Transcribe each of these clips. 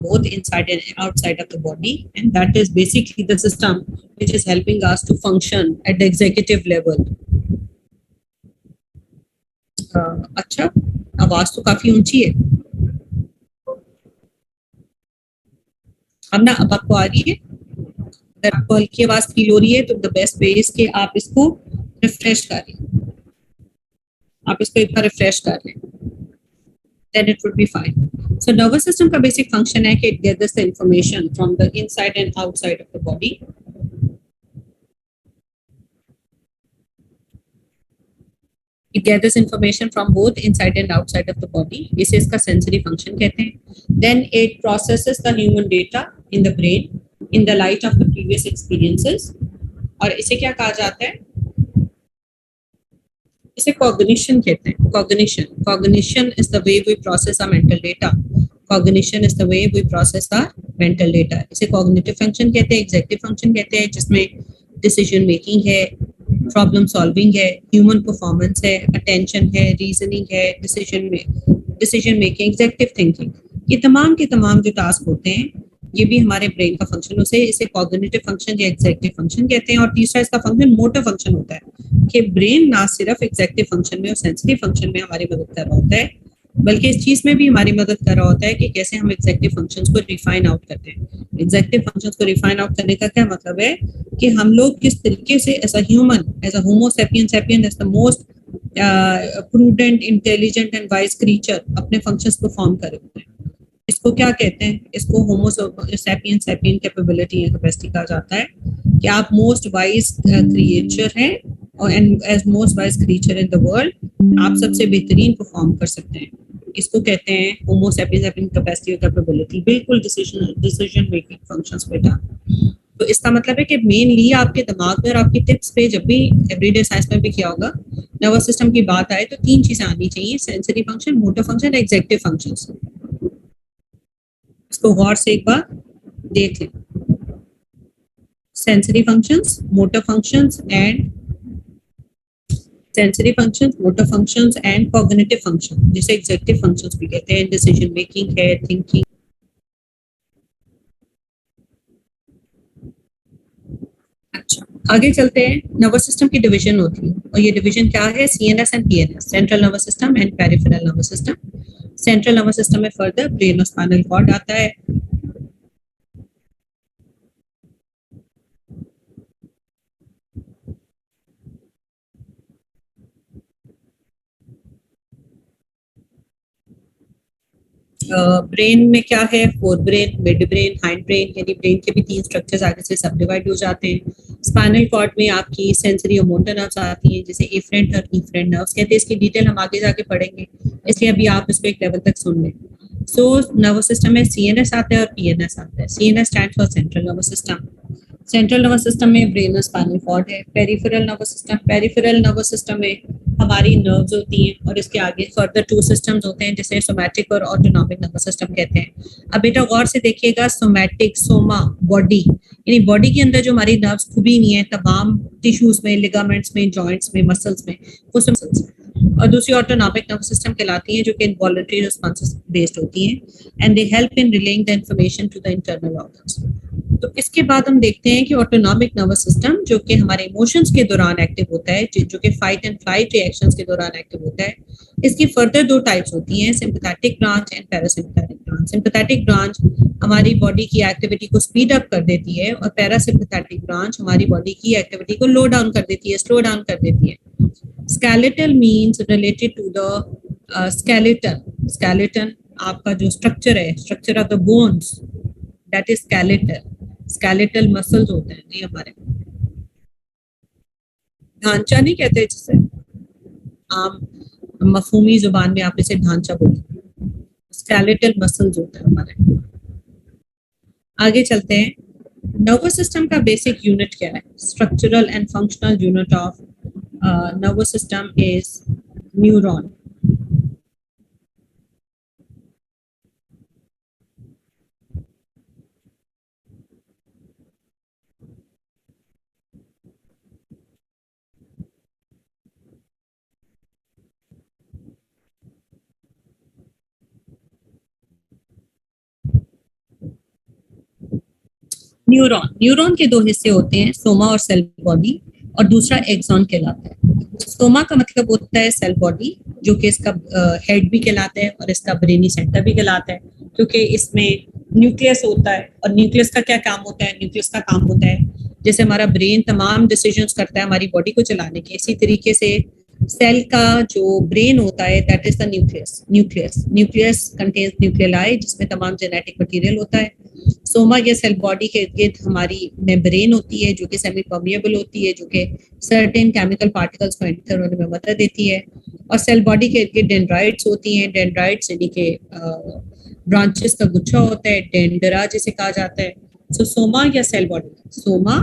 both inside and outside of the body, and that is basically the system which is helping us to function at the executive level. अच्छा, आवाज तो काफी ऊंची है। अब ना, अब आपको आ रही है? अगर आपको हल्की आवाज फील हो रही है तो द बेस्ट वे इज कि आप इसको रिफ्रेश कर लें, आप इसको एक बार रिफ्रेश कर लें, then it would be fine. So nervous system का basic function है कि it gathers the information from the inside and outside of the body. It gathers information from both inside and outside of the body. इसे इसका sensory function कहते हैं. Then it processes the human data in the brain in the light of the previous experiences. और इसे क्या कहा जाता है? इसे cognition कहते हैं. Cognition is the way we process our mental data. Cognition is the way we process our mental data. इसे cognitive function कहते हैं, executive function कहते हैं, जिसमें decision making है, प्रॉब्लम सॉल्विंग है, ह्यूमन परफॉर्मेंस है, अटेंशन है, रीजनिंग है, डिसीजन मेकिंग, एग्जेक्टिव थिंकिंग, ये तमाम के तमाम जो टास्क होते हैं ये भी हमारे ब्रेन का फंक्शन उसे इसे कॉग्निटिव फंक्शन या एग्जेक्टिव फंक्शन कहते हैं। और तीसरा इसका फंक्शन मोटर फंक्शन होता है कि ब्रेन ना सिर्फ एग्जेक्टिव फंक्शन में और सेंसिटिव फंक्शन में हमारी मदद कर रहा होता है, बल्कि इस चीज में भी हमारी मदद कर रहा होता है कि कैसे हम एग्जेक्टिव फंक्शंस को रिफाइन आउट करते हैं। एग्जेक्टिव फंक्शंस को रिफाइन आउट करने का क्या मतलब है कि हम लोग किस तरीके से as a human, as a homo sapien as the most prudent, intelligent and wise creature अपने फंक्शंस परफॉर्म कर रहे होते हैं। इसको क्या कहते हैं? इसको होमो सैपियन कैपेबिलिटी या कैपेसिटी कहा जाता है कि आप मोस्ट वाइज क्रिएचर हैं और and as most wise creature in the world आप सबसे बेहतरीन परफॉर्म कर सकते हैं। इसको कहते हैं होमो सैपियन कैपेसिटी और कैपेबिलिटी। बिल्कुल डिसीजन मेकिंग फंक्शंस बेटा। तो इसका मतलब है कि मेनली आपके दिमाग में और आपकी टिप्स पे जब भी एवरीडे साइंस में भी किया होगा, नर्वस सिस्टम की बात आए तो तीन चीजें आनी चाहिए: sensory function, motor function, executive functions. इसको गौर से एक बार देख लें। Sensory functions, motor functions and sensory functions, motor functions and cognitive function, जिसे एग्जेक्टिव फंक्शंस भी कहते हैं। डिसीजन मेकिंग है, थिंकिंग। अच्छा, आगे चलते हैं। नर्वस सिस्टम की डिवीजन होती है और ये डिवीजन क्या है? CNS and PNS, central nervous system and peripheral nervous system. Central nervous system में फर्दर ब्रेन और स्पाइनल कॉर्ड आता है। ब्रेन में क्या है? Fore brain, mid brain, hind brain, यानी ब्रेन के भी तीन स्ट्रक्चर्स आगे से सब डिवाइड हो जाते हैं। स्पाइनल कॉर्ड में आपकी सेंसरी और मोटर नर्व्स आती हैं, जिसे एफरेंट और इफरेंट नर्व्स कहते हैं। इसकी डिटेल हम आगे जाके पढ़ेंगे, इसलिए अभी आप इसको एक लेवल तक सुन लें। सो नर्वस सिस्टम में सीएनएस आता है और पीएनएस आता है। CNS stand for central nervous system. Central nervous system में ब्रेन और स्पाइनल कॉर्ड है। Peripheral nervous system, peripheral nervous system में हमारी नर्व्स होती हैं और इसके आगे फर्दर टू सिस्टम्स होते हैं, जिसे सोमैटिक और ऑटोनॉमिक नर्वस सिस्टम कहते हैं। अब बेटा गौर से देखिएगा, सोमैटिक, सोमा बॉडी, यानी बॉडी के अंदर जो हमारी नर्व्स खुबी हुई हैं तमाम टिश्यूज में, लिगामेंट्स में, जॉइंट्स में, मसल्स में, वो मसल्स। और दूसरी ऑटोनॉमिक नर्वस सिस्टम कहलाती हैं, जो कि इनवॉलंटरी रिस्पॉन्सेस बेस्ड होती हैं and they help in relaying the information to the internal organs. तो इसके बाद हम देखते हैं कि ऑटोनॉमिक नर्वस सिस्टम जो कि हमारे इमोशंस के दौरान एक्टिव होता है, जो कि फाइट एंड फ्लाइट रिएक्शंस के दौरान एक्टिव होता है। इसकी फर्दर दो टाइप्स होती हैं, sympathetic branch and parasympathetic branch. Sympathetic branch हमारी बॉडी की एक्टिविटी को स्पीड अप कर देती है और पैरासिम्पैथेटिक ब्रांच हमारी बॉडी की एक्टिविटी को लो डाउन कर देती है, स्लो डाउन कर देती है। Skeletal means related to the skeleton. Skeleton आपका जो स्ट्रक्चर है, structure of the bones, that is skeletal. Skeletal muscles होते हैं ये हमारे। ढांचा नहीं कहते जिसे, आम मफहूमी जुबान में आप इसे ढांचा बोलते हैं। स्केलेटल मसल्स होते हैं हमारे। आगे चलते हैं। नर्वस सिस्टम का बेसिक यूनिट क्या है? Structural and functional unit of nervous system is neuron. Neuron, neuron के दो हिस्से होते हैं, सोमा और सेल बॉडी, और दूसरा एक्सॉन कहलाता है। सोमा का मतलब होता है सेल बॉडी, जो कि इसका हेड भी कहलाता है और इसका ब्रेनी सेंटर भी कहलाता है, क्योंकि इसमें न्यूक्लियस होता है। और न्यूक्लियस का क्या काम होता है? न्यूक्लियस का काम होता है जैसे हमारा ब्रेन तमाम डिसीजंस करता है हमारी बॉडी को चलाने के, इसी तरीके से सेल का जो ब्रेन होता है that is the nucleus. Nucleus contains nuclei, जिसमें तमाम जेनेटिक मटेरियल होता है। सोमा या सेल बॉडी के इर्द गिर्द हमारी मेम्ब्रेन होती है, जो कि सेमी परमिएबल होती है, जो कि सर्टेन केमिकल पार्टिकल्स को एंटर होने में मदद देती है। और सेल बॉडी के इर्द गिर्द डेंड्राइट्स होती हैं। डेंड्राइट्स यानी कि ब्रांचेस का गुच्छा होता है, डेंडरा जिसे कहा जाता है। सो सोमा या सेल बॉडी, सोमा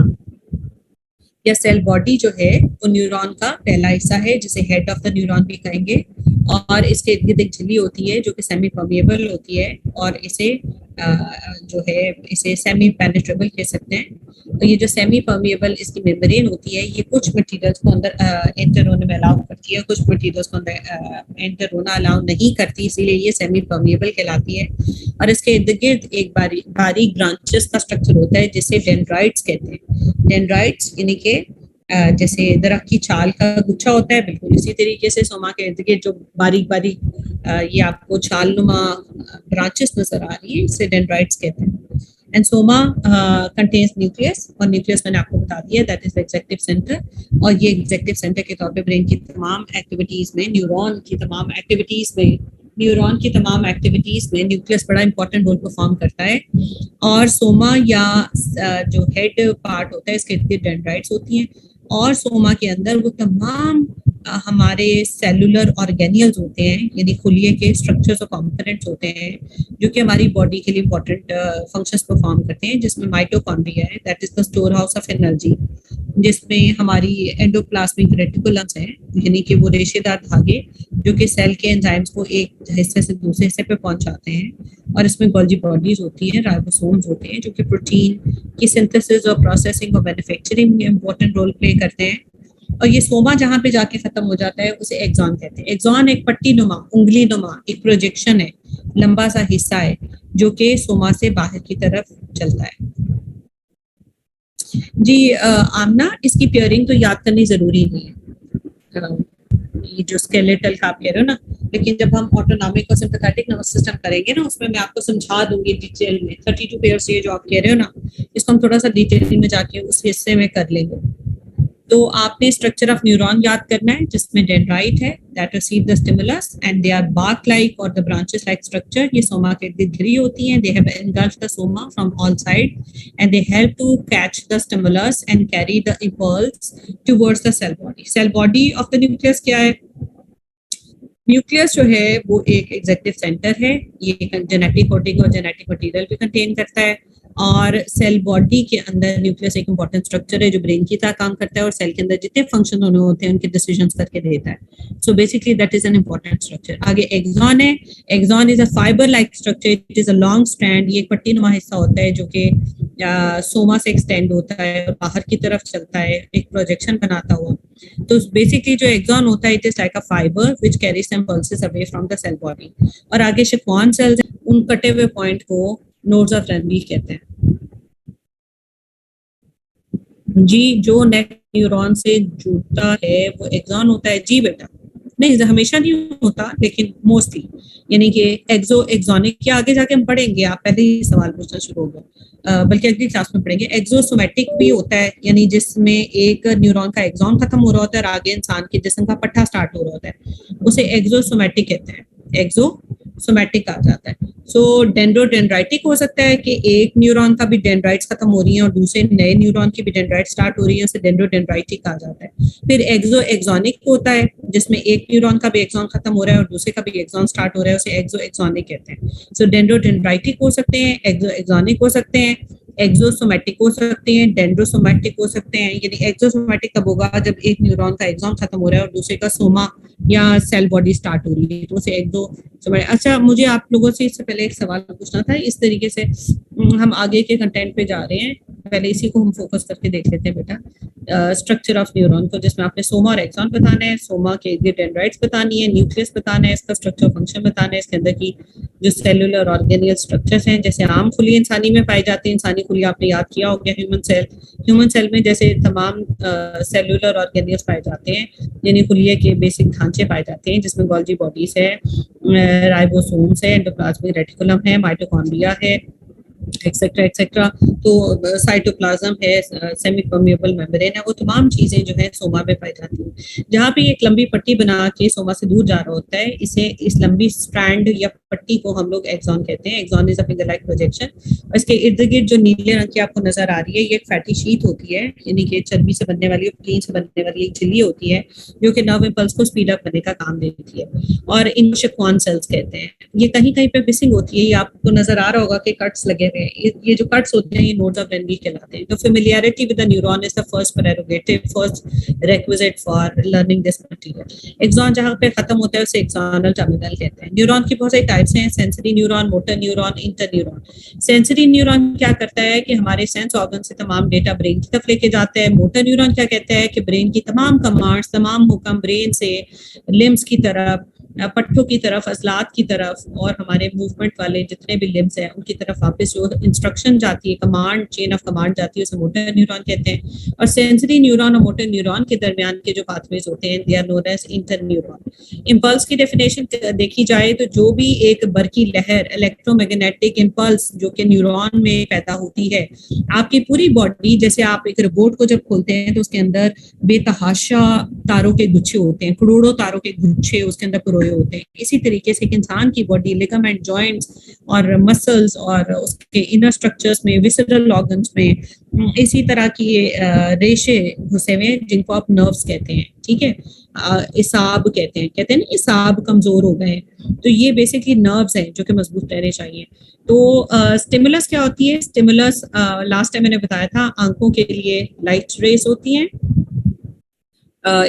या सेल बॉडी जो है वो न्यूरॉन का पहला हिस्सा है, जिसे हेड ऑफ द न्यूरॉन भी कहेंगे। और इसके इर्द गिर्द एक झिल्ली होती है जो कि सेमी परमिएबल होती है, और इसे जो है इसे सेमी पेनिट्रेबल कह सकते हैं। तो ये जो सेमी परमिएबल इसकी मेम्ब्रेन होती है, ये कुछ मटेरियल्स को अंदर एंटर होने में अलाउ करती है, कुछ मटेरियल्स को अंदर एंटर होना अलाउ नहीं करती, इसीलिए ये सेमी परमिएबल कहलाती है। और इसके इर्द गिर्द एक बारीक ब्रांचेस का स्ट्रक्चर होता है जिसे डेंड्राइट्स कहते हैं। डेंड्राइट्स यानी कि जैसे दरख्त की छाल का गुच्छा होता है, बिल्कुल इसी तरीके से सोमा के इर्द गिर्द जो बारीक बारीक ये आपको छाल नुमा ब्रांचेस नजर आ रही है, इसे डेंड्राइट्स कहते हैं। एंड सोमा कंटेन्स न्यूक्लियस, और न्यूक्लियस मैंने आपको बता दिया that is the adjective centre. और ये एग्जेक्टिव सेंटर के तौर पे ब्रेन की तमाम एक्टिविटीज में, न्यूरॉन की तमाम एक्टिविटीज में न्यूक्लियस बड़ा इंपॉर्टेंट रोल परफॉर्म करता है। और सोमा या जो हेड पार्ट होता है, इसके इर्द गिर्द डेंड्राइट्स होती हैं। और सोमा के अंदर वो तमाम हमारे सेलुलर ऑर्गेनियल्स होते हैं, यानी खुलिए के स्ट्रक्चर्स और कंपोनेंट्स होते हैं, जो कि हमारी बॉडी के लिए इंपॉर्टेंट फंक्शंस परफॉर्म करते हैं, जिसमें माइटोकॉन्ड्रिया है, that is the store house of energy, जिसमें हमारी एंडोप्लाज्मिक रेटिकुलम्स हैं, यानी कि वो रेशेदार धागे जो कि सेल के एंजाइम्स को एक हिस्से से दूसरे हिस्से पे पहुंचाते हैं। और इसमें गोल्जी बॉडीज होती हैं, राइबोसोम्स होते हैं, जो कि प्रोटीन की सिंथेसिस और प्रोसेसिंग और मैन्युफैक्चरिंग में इंपॉर्टेंट रोल प्ले करते हैं। और ये सोमा जहाँ पे जाके खत्म हो जाता है उसे एक्सॉन कहते हैं। एक्सॉन एक पट्टी नुमा, उंगली नुमा एक प्रोजेक्शन है, लंबा सा हिस्सा है, जो कि सोमा से बाहर की तरफ चलता है। जी आमना, इसकी पेयरिंग तो याद करनी जरूरी नहीं है, ये जो स्केलेटल का आप कह रहे हो ना, लेकिन जब हम ऑटोनॉमिक और सिंपैथेटिक नर्वस सिस्टम करेंगे ना, उसमें मैं आपको समझा दूंगी डिटेल में। 32 पेयर्स ये जो आप कह रहे हो ना, इसको हम थोड़ा सा डिटेल में जाके उस हिस्से में कर लेंगे। तो आपने स्ट्रक्चर ऑफ न्यूरॉन याद करना है, जिसमें डेंड्राइट है that receive the stimulus and they are bark like और द ब्रांचेस लाइक स्ट्रक्चर। ये सोमा के इर्द घिरी होती हैं, they have engulfed the soma from all side and they help to catch the stimulus and carry the impulse towards the cell body. Cell body of the nucleus क्या है? Nucleus जो है वो एक एग्जेक्टिव सेंटर है, ये genetic coding और genetic material भी कंटेन करता है। और सेल बॉडी के अंदर न्यूक्लियस एक इंपॉर्टेंट स्ट्रक्चर है जो ब्रेन की तरह काम करता है, और सेल के अंदर जितने फंक्शन होने होते हैं उनके डिसीजंस करके देता है। So basically that is an important structure. आगे एक्सॉन है। Axon is a fibre like structure, it is a long strand, ये एक पट्टी नुमा हिस्सा होता है जो कि सोमा से एक्सटेंड होता है और बाहर की तरफ चलता है, एक प्रोजेक्शन बनाता हुआ। तो बेसिकली जो एक्सॉन होता है, it is like a fibre which carries some pulses away from the cell body. और आगे शिफॉन सेल्स, उन कटे हुए पॉइंट को नोड्स ऑफ रनबील कहते हैं। जी, जो नेट न्यूरॉन से जुड़ता है वो एक्सॉन होता है। जी बेटा, नहीं हमेशा नहीं होता, लेकिन मोस्टली, यानी कि एक्सो एक्सोनिक के आगे जाके हम पढ़ेंगे, आप पहले ही सवाल पूछना शुरू हो गया, बल्कि अगली क्लास में पढ़ेंगे। एक्सोसोमेटिक भी होता है, यानी जिसमें एक न्यूरॉन का एक्सॉन खत्म हो रहा होता है और आगे इंसान के जिस्म का पट्टा स्टार्ट हो रहा होता है, उसे एक्सोसोमेटिक कहते हैं, एक्सोसोमेटिक आ जाता है। सो डेंड्रोडेंड्राइटिक हो सकता है कि एक न्यूरॉन का भी डेंड्राइट्स खत्म हो रही है और दूसरे नए न्यूरॉन की भी डेंड्राइट स्टार्ट हो रही है, उसे डेंड्रोडेंड्राइटिक आ जाता है। फिर एक्सो एक्सोनिक होता है, जिसमें एक न्यूरॉन का भी एक्सॉन खत्म हो रहा है और दूसरे का भी एक्सॉन स्टार्ट हो रहा है, उसे एक्सो एक्सोनिक कहते हैं। सो डेंड्रोडेंड्राइटिक हो सकते हैं, एक्सो एक्सोनिक हो सकते हैं, एक्सोसोमेटिक हो सकते हैं, डेंड्रोसोमेटिक हो सकते हैं। यानी एक्सोसोमेटिक तब होगा जब एक न्यूरॉन का एक्सॉन खत्म हो रहा है और दूसरे का सोमा या सेल बॉडी स्टार्ट हो रही है, तो उसे एक्सोसोमेटिक। अच्छा, मुझे आप लोगों से इससे पहले एक सवाल पूछना था, इस तरीके से हम आगे के कंटेंट पे जा रहे हैं, पहले इसी को हम फोकस करके देख लेते हैं बेटा। स्ट्रक्चर ऑफ न्यूरॉन को, जिसमें आपने सोमा और एक्सॉन बताना है, सोमा के डेंड्राइट्स बतानी है, न्यूक्लियस बताना है, इसका स्ट्रक्चर फंक्शन बताना है, इसके अंदर की जो सेलुलर ऑर्गेनियल स्ट्रक्चर्स हैं, जैसे आम खुली इंसानी में पाई जाती है, इंसानी खुली आपने याद किया हो गया, ह्यूमन सेल में जैसे तमाम सेलुलर ऑर्गेनियल्स पाए जाते हैं, यानी खुलिये के बेसिक ढांचे पाए जाते हैं, जिसमें गोल्जी बॉडीज है, राइबोसोम्स है, एंडोप्लाज्मिक रेटिकुलम है, माइटोकॉन्ड्रिया है, एक्सेट्रा एक्सेट्रा। तो साइटोप्लाज्म है, सेमी परमेबल मेम्ब्रेन है, वो तमाम चीजें जो है सोमा में पाई जाती हैं। जहाँ पे एक लंबी पट्टी बना के सोमा से दूर जा रहा होता है, इसे इस लंबी स्ट्रैंड या पट्टी को हम लोग एक्सॉन कहते हैं। Axon is a finger like projection. इसके इर्द गिर्द जो नीले रंग की आपको नजर आ रही है, ये एक फैटी शीट होती है, यानी कि चर्बी से बनने वाली, प्रोटीन से बनने वाली एक झिल्ली होती है, जो कि नर्व इम्पल्स को स्पीड अप करने का काम देती है, और इन शिक्वान सेल्स कहते हैं। ये कहीं कहीं पे मिसिंग होती है, ये आपको नजर आ रहा होगा कि कट्स लगे हुए हैं, ये जो कट्स होते हैं ये नोड्स ऑफ रेनवी कहलाते हैं। तो familiarity with the neuron is the first prerogative, first requisite for learning this material. Axon जहाँ पे खत्म होता है उसे एक्सॉनल टर्मिनल कहते हैं। न्यूरॉन की बहुत सारी टाइप्स हैं, sensory neuron, motor neuron, inter neuron. Sensory neuron क्या करता है कि हमारे सेंस ऑर्गन से तमाम डेटा ब्रेन की तरफ लेके जाता है। मोटर न्यूरॉन क्या कहता है कि ब्रेन की तमाम कमांड्स, तमाम हुक्म ब्रेन से लिम्स की तरफ, पट्टों की तरफ, अजलात की तरफ, और हमारे मूवमेंट वाले जितने भी लिम्स हैं उनकी तरफ वापस जो इंस्ट्रक्शन जाती है, कमांड, चेन ऑफ कमांड जाती है, उसे मोटर न्यूरॉन कहते हैं। और सेंसरी न्यूरॉन और मोटर न्यूरॉन के दरमियान के जो पाथवेज होते हैं, they are known as inter neuron. Impulse की डेफिनेशन देखी जाए तो जो भी एक बरकी लहर, इलेक्ट्रोमैग्नेटिक इम्पल्स जो कि न्यूरॉन में पैदा होती है, आपकी पूरी बॉडी, जैसे आप एक रोबोट को जब खोलते हैं तो उसके अंदर बेतहाशा तारों के गुच्छे होते हैं, करोड़ों तारों के गुच्छे उसके अंदर पिरोए होते हैं। इसी तरीके से एक इंसान की बॉडी, लिगामेंट, जॉइंट्स और मसल्स और उसके इनर स्ट्रक्चर्स में, विसरल ऑर्गन्स में इसी तरह की रेशे घुसे हुए हैं, जिनको आप नर्व्स कहते हैं। ठीक है, इसाब कहते हैं ना, इसाब कमजोर हो गए, तो ये बेसिकली नर्व्स हैं जो कि मजबूत रहने चाहिए। तो स्टिमुलस क्या होती है? स्टिमुलस लास्ट टाइम मैंने बताया था, आंखों के लिए लाइट रेस होती हैं,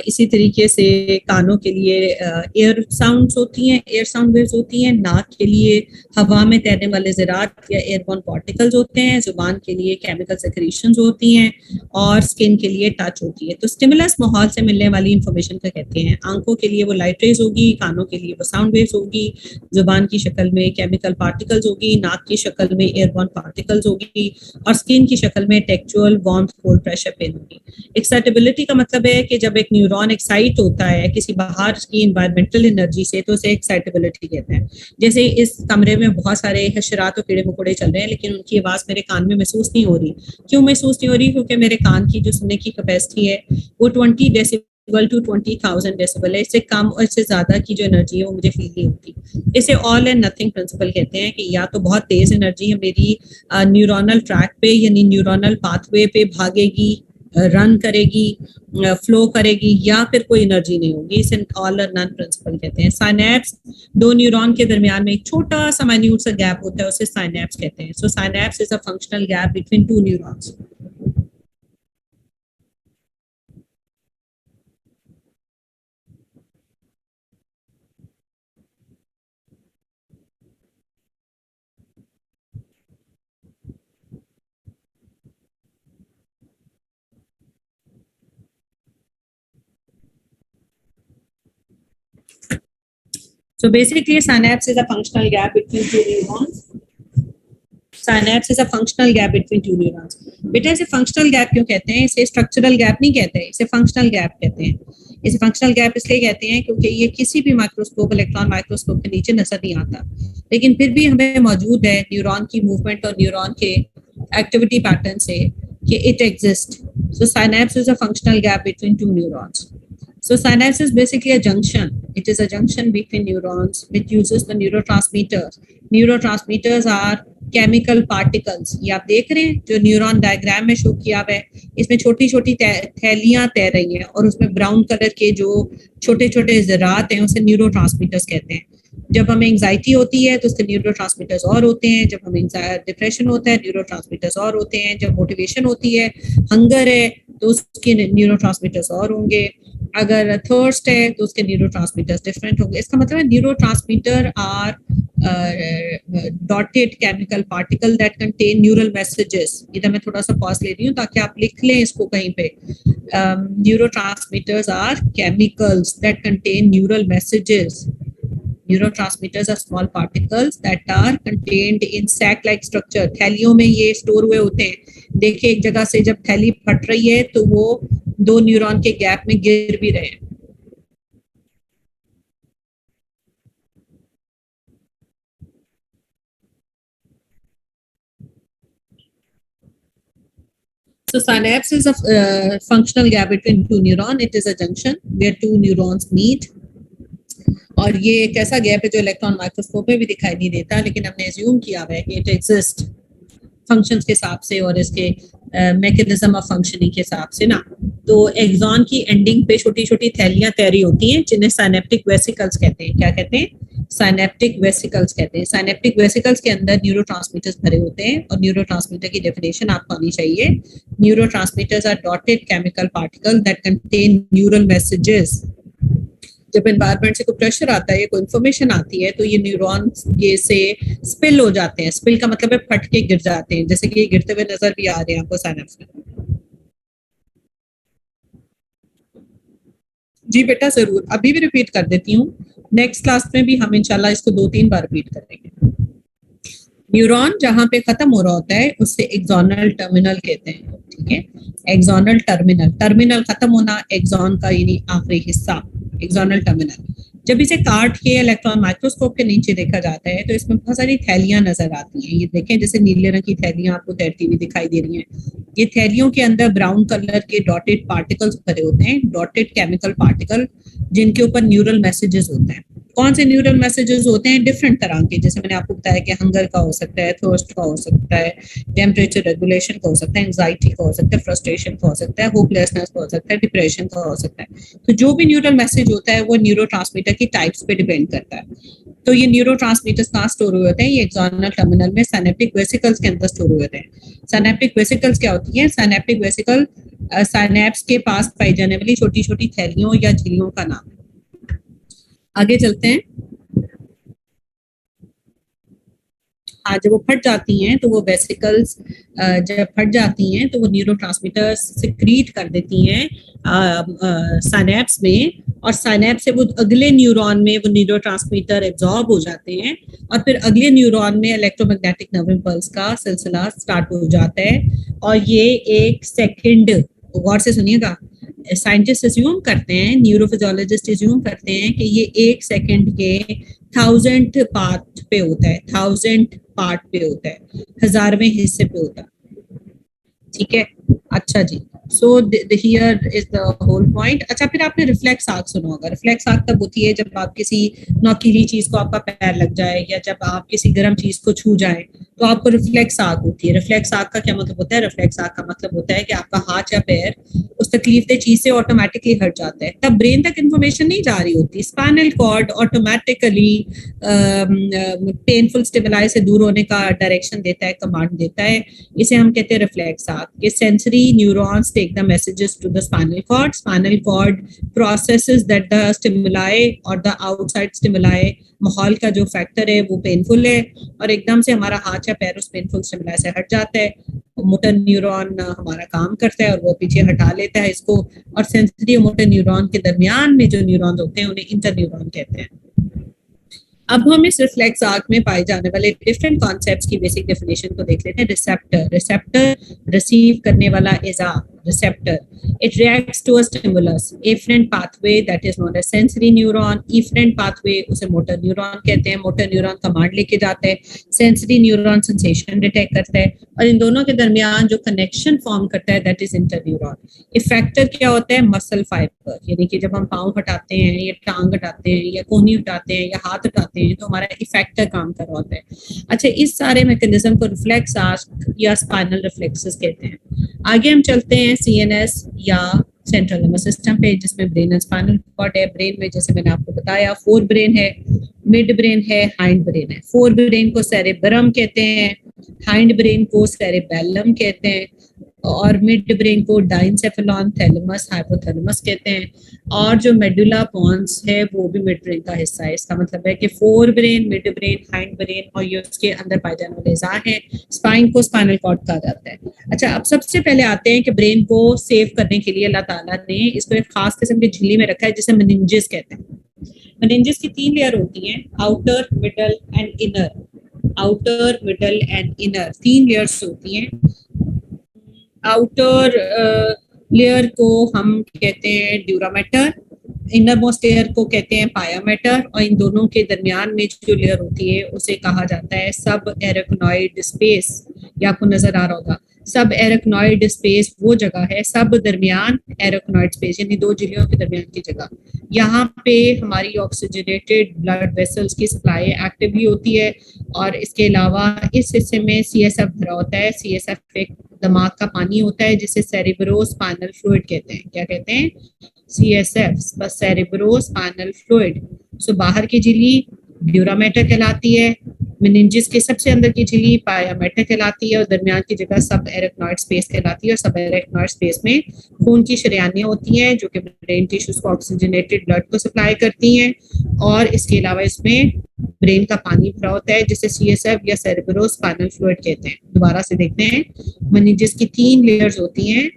इसी तरीके से कानों के लिए एयर साउंड्स होती हैं, एयर साउंड वेव्स होती हैं, नाक के लिए हवा में तैरने वाले ज़रात या एयरबॉर्न पार्टिकल्स होते हैं, जुबान के लिए केमिकल सेक्रेशंस होती हैं, और स्किन के लिए टच होती है। तो स्टिमुलस माहौल से मिलने वाली इंफॉर्मेशन का कहते हैं। आंखों के लिए वो लाइट रेज होगी, कानों के लिए वो साउंड वेव्स होगी, जुबान की शक्ल में केमिकल पार्टिकल्स होगी, नाक की शक्ल में एयरबॉर्न पार्टिकल्स होगी, और स्किन की शक्ल में tactual, warmth, cold, pressure, pain होगी। एक्साइटेबिलिटी का मतलब है कि जब एक न्यूरॉन एक्साइट होता है किसी बाहर की इन्वायरमेंटल एनर्जी से, तो उसे एक्साइटेबिलिटी कहते हैं। जैसे इस कमरे में बहुत सारे हशरात और कीड़े मकोड़े चल रहे हैं, लेकिन उनकी आवाज मेरे कान में महसूस नहीं हो रही। क्यों महसूस नहीं हो रही? क्योंकि मेरे कान की जो सुनने की कैपेसिटी है वो 20 डेसिबल टू 20,000 डेसिबल है। इससे कम और इससे ज्यादा की जो एनर्जी है वो मुझे फील नहीं होती। इसे ऑल एंड नथिंग प्रिंसिपल कहते हैं, कि या तो बहुत तेज एनर्जी है मेरी न्यूरोनल ट्रैक पे, यानी न्यूरोनल पाथवे पे भागेगी, रन करेगी, फ्लो करेगी, या फिर कोई एनर्जी नहीं होगी। इसे ऑल और नन प्रिंसिपल कहते हैं। साइनैप्स, दो न्यूरॉन के दरमियान में एक छोटा सा माइन्यूट सा गैप होता है, उसे साइनैप्स कहते हैं। So synapse is a functional gap between two neurons. So basically, a synapse is a functional gap between two neurons. Synapse is a functional gap between two neurons. बेटा इसे functional gap क्यों कहते हैं? इसे structural gap नहीं कहते हैं, इसे फंक्शनल गैप कहते हैं। इसे फंक्शनल गैप इसलिए कहते हैं क्योंकि ये किसी भी माइक्रोस्कोप, इलेक्ट्रॉन माइक्रोस्कोप के नीचे नजर नहीं आता, लेकिन फिर भी हमें मौजूद है न्यूरॉन की मूवमेंट और न्यूरॉन के एक्टिविटी पैटर्न से कि it exist. So synapse is a functional gap between two neurons. So synapse is basically a junction. It is a junction between neurons which uses the neurotransmitters. Neurotransmitters are chemical particles. ये आप देख रहे हैं जो neuron diagram में show किया हुआ है, इसमें छोटी छोटी थैलियां तैर रही हैं, और उसमें ब्राउन कलर के जो छोटे छोटे ज़रात हैं उसे न्यूरोट्रांसमीटर्स कहते हैं। जब हमें एंजाइटी होती है तो उसके न्यूरोट्रांसमीटर्स और होते हैं, जब हमें डिप्रेशन होता है न्यूरोट्रांसमीटर्स और होते हैं, जब मोटिवेशन होती है, हंगर है, तो उसके न्यूरोट्रांसमीटर्स और होंगे, अगर थर्स्ट है तो उसके न्यूरोट्रांसमीटर्स डिफरेंट होंगे। इसका मतलब है neurotransmitter are dotted chemical particle that contain neural messages. इधर मैं थोड़ा सा पॉज ले रही हूँ ताकि आप लिख लें इसको कहीं पे। neurotransmitters are chemicals that contain neural messages. Neurotransmitters are small particles that are contained in sac-like structure. थैलियों में ये स्टोर हुए होते हैं। देखिए एक जगह से जब थैली फट रही है तो वो दो न्यूरॉन के गैप में गिर भी रहे हैं। So synapse is a functional gap between two neurons. It is a junction where two neurons meet. और ये एक ऐसा गैप है जो इलेक्ट्रॉन माइक्रोस्कोप में भी दिखाई नहीं देता, लेकिन हमने एज्यूम किया हुआ है कि इट एग्जिस्ट फंक्शंस के हिसाब से और इसके मैकेनिज्म ऑफ फंक्शनिंग के हिसाब से ना। तो एक्सॉन की एंडिंग पे छोटी छोटी थैलियां तैरी होती हैं जिन्हें साइनेप्टिक वेसिकल्स कहते हैं। क्या कहते हैं? साइनेप्टिक वेसिकल्स कहते हैं। साइनेप्टिक वेसिकल्स के अंदर न्यूरोट्रांसमीटर्स भरे होते हैं और न्यूरोट्रांसमीटर की डेफिनेशन आपको आनी चाहिए। Neurotransmitters are dotted chemical particle that contain neural messages. जब एनवायरमेंट से कोई प्रेशर आता है, कोई इन्फॉर्मेशन आती है, तो ये न्यूरॉन ये से स्पिल हो जाते हैं। स्पिल का मतलब है फट के गिर जाते हैं, जैसे कि ये गिरते हुए नजर भी आ रहे हैं आपको साइनेप्स में। जी बेटा जरूर, अभी भी रिपीट कर देती हूँ। नेक्स्ट क्लास में भी हम इंशाल्लाह इसको 2-3 बार रिपीट करेंगे। न्यूरॉन जहां पे खत्म हो रहा होता है उससे एक्सोनल टर्मिनल कहते हैं। ठीक है, एक्सोनल टर्मिनल, टर्मिनल खत्म होना, एक्सॉन का यानी आखिरी हिस्सा, एक्सोनल टर्मिनल। जब इसे काट के इलेक्ट्रॉन माइक्रोस्कोप के नीचे देखा जाता है तो इसमें बहुत सारी थैलियां नजर आती हैं। ये देखें जैसे नीले रंग की थैलियां आपको तैरती हुई दिखाई दे रही हैं। ये थैलियों के अंदर ब्राउन कलर के डॉटेड पार्टिकल्स भरे होते हैं, डॉटेड केमिकल पार्टिकल, जिनके ऊपर न्यूरल मैसेजेस होते हैं। कौन से न्यूरल मैसेजेस होते हैं? डिफरेंट तरह के, जैसे मैंने आपको बताया कि हंगर का हो सकता है, थर्स्ट का हो सकता है, टेम्परेचर रेगुलेशन का हो सकता है, एंजाइटी का हो सकता है, फ्रस्ट्रेशन का हो सकता है, होपलेसनेस का हो सकता है, डिप्रेशन का हो सकता है। तो जो भी न्यूरल मैसेज होता है वो न्यूरोट्रांसमीटर की टाइप्स पे डिपेंड करता है। तो ये न्यूरोट्रांसमीटर्स कहाँ स्टोर हुए होते हैं? ये एक्सोनल टर्मिनल में साइनेप्टिक वेसिकल्स के अंदर स्टोर हुए होते हैं। साइनेप्टिक वेसिकल्स क्या होती है? साइनेप्टिक वेसिकल साइनेप्स के पास पाई जाने वाली छोटी छोटी थैलियों या झिल्लियों का नाम है। आगे चलते हैं। हाँ, जब वो फट जाती हैं तो वो वेसिकल्स जब फट जाती हैं तो वो न्यूरोट्रांसमीटर्स सिक्रीट कर देती हैं साइनेप्स में, और साइनेप्स से वो अगले न्यूरॉन में वो न्यूरोट्रांसमीटर एब्जॉर्ब हो जाते हैं और फिर अगले न्यूरॉन में इलेक्ट्रोमैग्नेटिक नर्व इम्पल्स का सिलसिला स्टार्ट हो जाता है। और ये एक सेकंड, गौर से सुनिएगा, साइंटिस्ट अज्यूम करते हैं, न्यूरोफिजियोलॉजिस्ट अज्यूम करते हैं कि ये एक सेकंड के 1000 पार्ट पे होता है, 1000 पार्ट पे होता है, 1000वें हिस्से पे होता है। ठीक है, अच्छा जी। So here is the whole point. अच्छा, फिर आपने रिफ्लेक्स आर्क सुना होगा। रिफ्लेक्स आर्क तब होती है जब आप किसी नोकीली चीज को आपका पैर लग जाए या जब आप किसी गर्म चीज को छू जाए तो आपको रिफ्लेक्स आर्क होती है। रिफ्लेक्स आर्क का क्या मतलब होता है? रिफ्लेक्स आर्क का मतलब होता है कि आपका हाथ या पैर उस तकलीफदेह चीज से ऑटोमेटिकली हट जाता है। तब ब्रेन तक इंफॉर्मेशन नहीं जा रही होती, spinal cord automatically painful stimuli से दूर होने का डायरेक्शन देता है, कमांड देता है। इसे हम कहते हैं रिफ्लेक्स आर्क। ये sensory neurons take the messages to the spinal cord. Spinal cord processes that the stimuli और द आउटसाइड स्टिमुलाई, माहौल का जो फैक्टर है वो पेनफुल है, और एकदम से हमारा हाथ या पैर उस पेनफुल स्टिमुलाई से हट जाता है। मोटर न्यूरॉन हमारा काम करता है और वो पीछे हटा लेता है इसको, और सेंसरी और मोटर न्यूरॉन के दरमियान में जो न्यूरॉन होते हैं उन्हें इंटर न्यूरॉन कहते हैं। अब हम इस रिफ्लेक्स आर्क में पाए जाने वाले डिफरेंट कॉन्सेप्ट्स की बेसिक डेफिनेशन को देख लेते हैं। रिसेप्टर, रिसेप्टर रिसीव करने वाला एजा, receptor. It reacts to a stimulus. Afferent pathway that is known as sensory neuron. Efferent pathway उसे motor neuron कहते हैं। motor neuron कमांड लेके जाता है, sensory neuron sensation डिटेक्ट करता है, और इन दोनों के दरमियान जो कनेक्शन फॉर्म करता है that is interneuron. इफेक्टर क्या होता है? मसल फाइबर, यानी कि जब हम पाँव हटाते हैं या टांग हटाते हैं या कोहनी हटाते हैं या हाथ हटाते हैं तो हमारा इफेक्टर काम कर रहा होता है। अच्छा, इस सारे मैकेनिज्म को रिफ्लेक्स आर्क या स्पाइनल रिफ्लेक्सेस कहते हैं। आगे हम चलते हैं सीएनएस या सेंट्रल नर्वस सिस्टम पे, जिसमें ब्रेन एंड स्पाइनल कॉर्ड है। ब्रेन में जैसे मैंने आपको बताया फोर ब्रेन है, मिड ब्रेन है, हाइंड ब्रेन है। फोर ब्रेन को सेरेब्रम कहते हैं, हाइंड ब्रेन को सेरेबेलम कहते हैं, और मिड ब्रेन को डाइनसेफेलॉन, थैलेमस, हाइपोथैलेमस कहते हैं। और जो मेडुला पॉन्स है वो भी मिड ब्रेन का हिस्सा है। इसका मतलब है कि fore brain, mid brain, hind brain और ये उसके अंदर पाए जाने वाले अज़ा हैं। स्पाइन को स्पाइनल कॉर्ड कहा जाता है। अच्छा, अब सबसे पहले आते हैं कि ब्रेन को सेव करने के लिए अल्लाह ताला ने इसको एक खास किस्म की झिल्ली में रखा है जिसे मेनिंजेस कहते हैं। मेनिंजेस की 3 लेयर होती हैं, outer, middle and inner. Outer, middle and inner 3 layers होती हैं। आउटर लेयर को हम कहते हैं ड्यूरामेटर, इनर मोस्ट लेयर को कहते हैं पायामेटर, और इन दोनों के दरमियान में जो लेयर होती है उसे कहा जाता है सब एरेक्नॉइड स्पेस। ये आपको नजर आ रहा होगा, सब एरेक्नॉइड स्पेस वो जगह है, सब दरमियान एरेक्नॉइड स्पेस यानी दो झिल्लियों के दरमियान की जगह। यहाँ पे हमारी ऑक्सीजनेटेड ब्लड वेसल्स की सप्लाई एक्टिवली होती है। और इसके अलावा इस हिस्से में सीएसएफ भरा होता है। सीएसएफ एक दिमाग का पानी होता है जिसे सेरिब्रो स्पाइनल फ्लूइड कहते हैं। क्या कहते हैं? CSF, cerebrospinal fluid. So बाहर की झिल्ली ड्यूरामेटर कहलाती है, मेनिंजेस के सबसे अंदर की झिल्ली पायामेटर कहलाती है, और दरमियान की जगह सब एरेक्नॉइड स्पेस कहलाती है। और सब एरेक्नॉइड स्पेस में खून की शरियानियां होती हैं जो कि ब्रेन टिश्यूज को ऑक्सीजनेटेड ब्लड को सप्लाई करती हैं। और इसके अलावा इसमें ब्रेन का पानी भरा होता है जिसे सीएसएफ या सेरेब्रो स्पाइनल फ्लूइड कहते हैं। दोबारा से देखते हैं, मेनिंजेस की 3 लेयर्स होती हैं,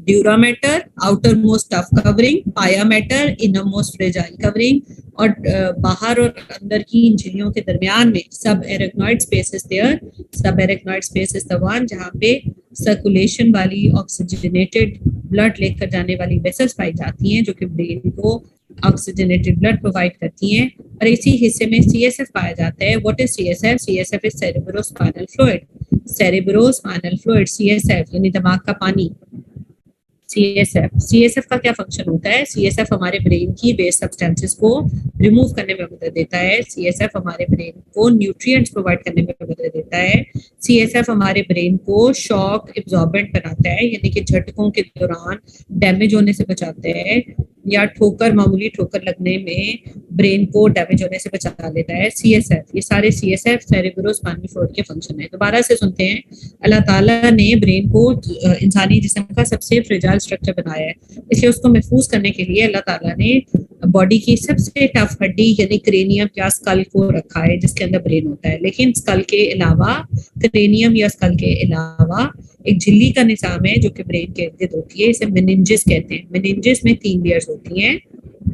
dura mater, outer most tough covering, pia mater, inner most fragile covering, और बाहर और अंदर की इन झिल्लियों के दरमियान में सब एरेक्नॉइड स्पेस इज देयर। सब arachnoid space is the one जहाँ पे सर्कुलेशन वाली ऑक्सीजनेटेड ब्लड लेकर जाने वाली वेसल्स पाई जाती हैं जो कि ब्रेन को ऑक्सीजनेटेड ब्लड प्रोवाइड करती हैं। और इसी हिस्से में सीएसएफ पाया जाता है। What is CSF? CSF is cerebro spinal fluid. Cerebro spinal fluid, CSF यानी दिमाग का पानी। सीएसएफ का क्या फंक्शन होता है? सीएसएफ हमारे ब्रेन की वेस्ट सब्सटेंसेस को रिमूव करने में मदद देता है। सीएसएफ हमारे ब्रेन को न्यूट्रिएंट्स प्रोवाइड करने में मदद देता है। सीएसएफ हमारे ब्रेन को शॉक एब्जॉर्बेंट बनाता है यानी कि झटकों के दौरान डैमेज होने से बचाते हैं, या मामूली ठोकर लगने में ब्रेन को डैमेज होने से बचा लेता है। सीएसएफ, ये सारे सीएसएफ सेरेब्रो स्पाइनल फ्लूइड के फंक्शन है। दोबारा से सुनते हैं, अल्लाह ताला ने ब्रेन को इंसानी जिस्म का सबसे फ्रेजाइल स्ट्रक्चर बनाया है, इसलिए उसको महफूज करने के लिए अल्लाह ताला ने बॉडी की सबसे टफ हड्डी यानी क्रेनियम या स्कल को रखा है जिसके अंदर ब्रेन होता है। लेकिन स्कल के अलावा, क्रेनियम या स्कल के अलावा एक झिल्ली का निजाम है जो कि ब्रेन के इर्द गिर्द होती है, इसे मेनिंजेस कहते हैं। मेनिंजेस में 3 लेयर्स होती हैं,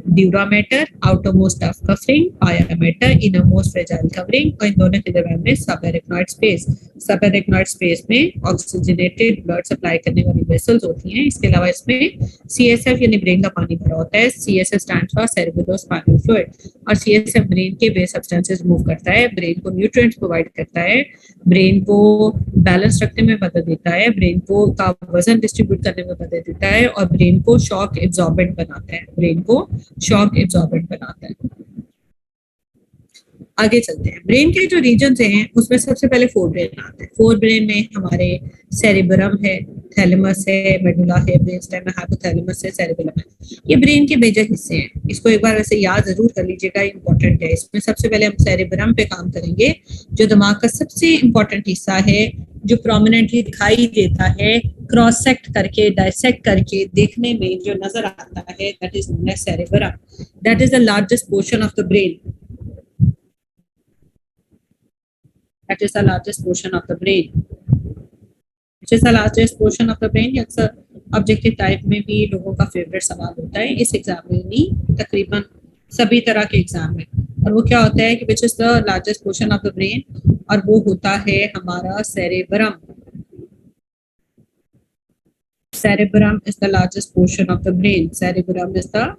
dura mater, outermost tough covering, pia mater, innermost fragile covering, और इन दोनों के दरमियान में सब एरेक्नॉइड स्पेस। सब एरेक्नॉइड स्पेस में ऑक्सीजनेटेड ब्लड सप्लाई करने वाली वेसल्स होती हैं। इसके अलावा इसमें सीएसएफ यानी ब्रेन का पानी भरा होता है। CSF stands for cerebro spinal fluid, और सीएसएफ ब्रेन के वेस्ट सब्सटेंसेस रिमूव करता है, ब्रेन को न्यूट्रिएंट्स प्रोवाइड करता है, ब्रेन को बैलेंस रखने में मदद देता है, ब्रेन को का वजन डिस्ट्रीब्यूट करने में मदद देता है, और ब्रेन को शॉक एब्जॉर्बेंट बनाता है। ब्रेन को शॉक एब्जॉर्बेंट बनाता है। आगे चलते हैं, ब्रेन के जो रीजन हैं उसमें सबसे पहले फोर ब्रेन आते हैं। फोर ब्रेन में हमारे सेरेब्रम है, थैलेमस है, मेडुला है, ब्रेनस्टेम है, हाइपोथैलेमस है, सेरेबेलम है। ये ब्रेन के मेजर हिस्से हैं। इसको एक बार वैसे याद जरूर कर लीजिएगा, इंपॉर्टेंट है। इसमें सबसे पहले हम सेरेब्रम पे काम करेंगे जो दिमाग का सबसे इंपॉर्टेंट हिस्सा है, जो प्रोमिनेंटली दिखाई देता है, क्रॉस सेक्ट करके, डायसेक्ट करके देखने में जो नजर आता है, that is known as cerebrum. That is the largest portion of the brain. That is the largest portion of the brain. Which is the largest portion of the brain? अक्सर objective type में भी लोगों का favourite सवाल होता है इस exam में, नहीं तकरीबन सभी तरह के एग्जाम में। और वो क्या होता है कि which is the largest portion of the brain, और वो होता है हमारा cerebrum. Cerebrum is the largest portion of the brain. Cerebrum is the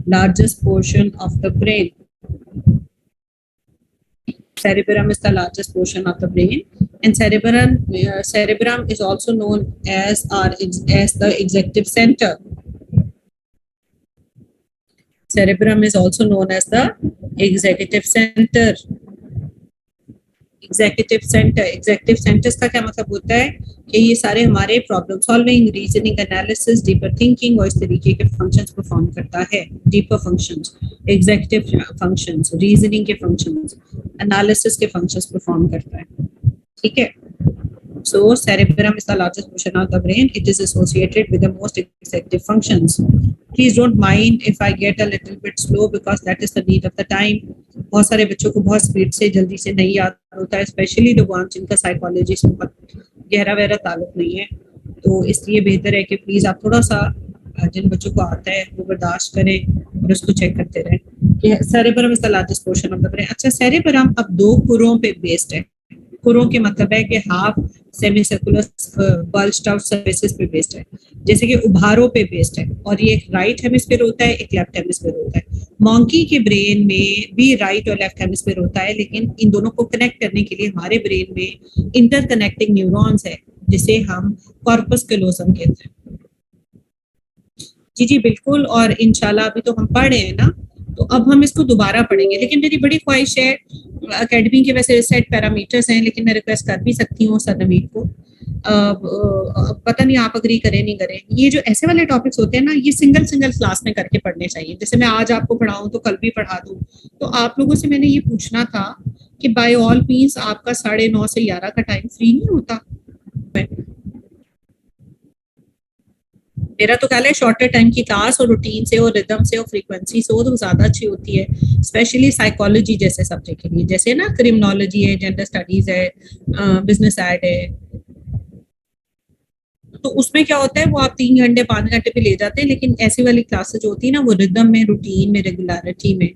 largest portion of the brain. Cerebrum is the largest portion of the brain, and cerebrum is also known as the executive center. Cerebrum is also known as the executive center. Executive centres का क्या मतलब होता है कि ये सारे हमारे problem solving, reasoning, analysis, deeper thinking और इस तरीके के फंक्शंस परफॉर्म करता है। Deeper functions, executive functions, reasoning के फंक्शंस, एनालिसिस के फंक्शंस परफॉर्म करता है। ठीक है, So cerebellum is the largest portion of the brain. It is associated with the most executive functions. Please don't mind if I get a little bit slow because that is the need of the time. बहुत सारे बच्चों को बहुत speed से जल्दी से नहीं याद होता है, स्पेशली द वंस जिनका साइकोलॉजी से बहुत गहरा वहरा ताल्लुक नहीं है। तो इसलिए बेहतर है कि प्लीज आप थोड़ा सा जिन बच्चों को आता है वो बर्दाश्त करें और उसको चेक करते रहें। Cerebrum is the largest portion of the brain. अच्छा, सेरेब्रम अब दो खुरों पे बेस्ड है। खुरों के मतलब है कि half semi circular bulged out surfaces पे बेस्ड है, जैसे कि उभारों पे बेस्ड है, और ये एक राइट हेमिस्फीयर होता है, एक लेफ्ट हेमिस्फीयर होता है। मॉन्की के ब्रेन में भी राइट और लेफ्ट हेमिस्फीयर होता है, लेकिन इन दोनों को कनेक्ट करने के लिए हमारे ब्रेन में इंटरकनेक्टिंग न्यूरॉन्स है जिसे हम कॉर्पस कैलोसम कहते हैं। जी जी बिल्कुल, और इंशाल्लाह अभी तो हम पढ़ रहे हैं ना, तो अब हम इसको दोबारा पढ़ेंगे। लेकिन मेरी बड़ी ख्वाहिश है, एकेडमी के वैसे सेट पैरामीटर्स हैं, लेकिन मैं रिक्वेस्ट कर भी सकती हूँ सर नवीद को, पता नहीं आप अग्री करें नहीं करें, ये जो ऐसे वाले टॉपिक्स होते हैं ना, ये सिंगल सिंगल क्लास में करके पढ़ने चाहिए। जैसे मैं आज आपको पढ़ाऊँ तो कल भी पढ़ा दूँ। तो आप लोगों से मैंने ये पूछना था कि बाय ऑल मीन्स आपका 9:30 से 11 का टाइम फ्री नहीं होता? मेरा तो ख्याल है शॉर्टर टाइम की क्लास और रूटीन से और रिदम से और फ्रीक्वेंसी से वो तो ज्यादा अच्छी होती है, स्पेशली साइकोलॉजी जैसे सब्जेक्ट के लिए, जैसे ना क्रिमिनोलॉजी है, जेंडर स्टडीज है, बिजनेस एड है। तो उसमें क्या होता है, वो आप 3 घंटे 5 घंटे पे ले जाते हैं, लेकिन ऐसी वाली क्लासेस जो होती है ना, वो रिदम में, रूटीन में, रेगुलरिटी में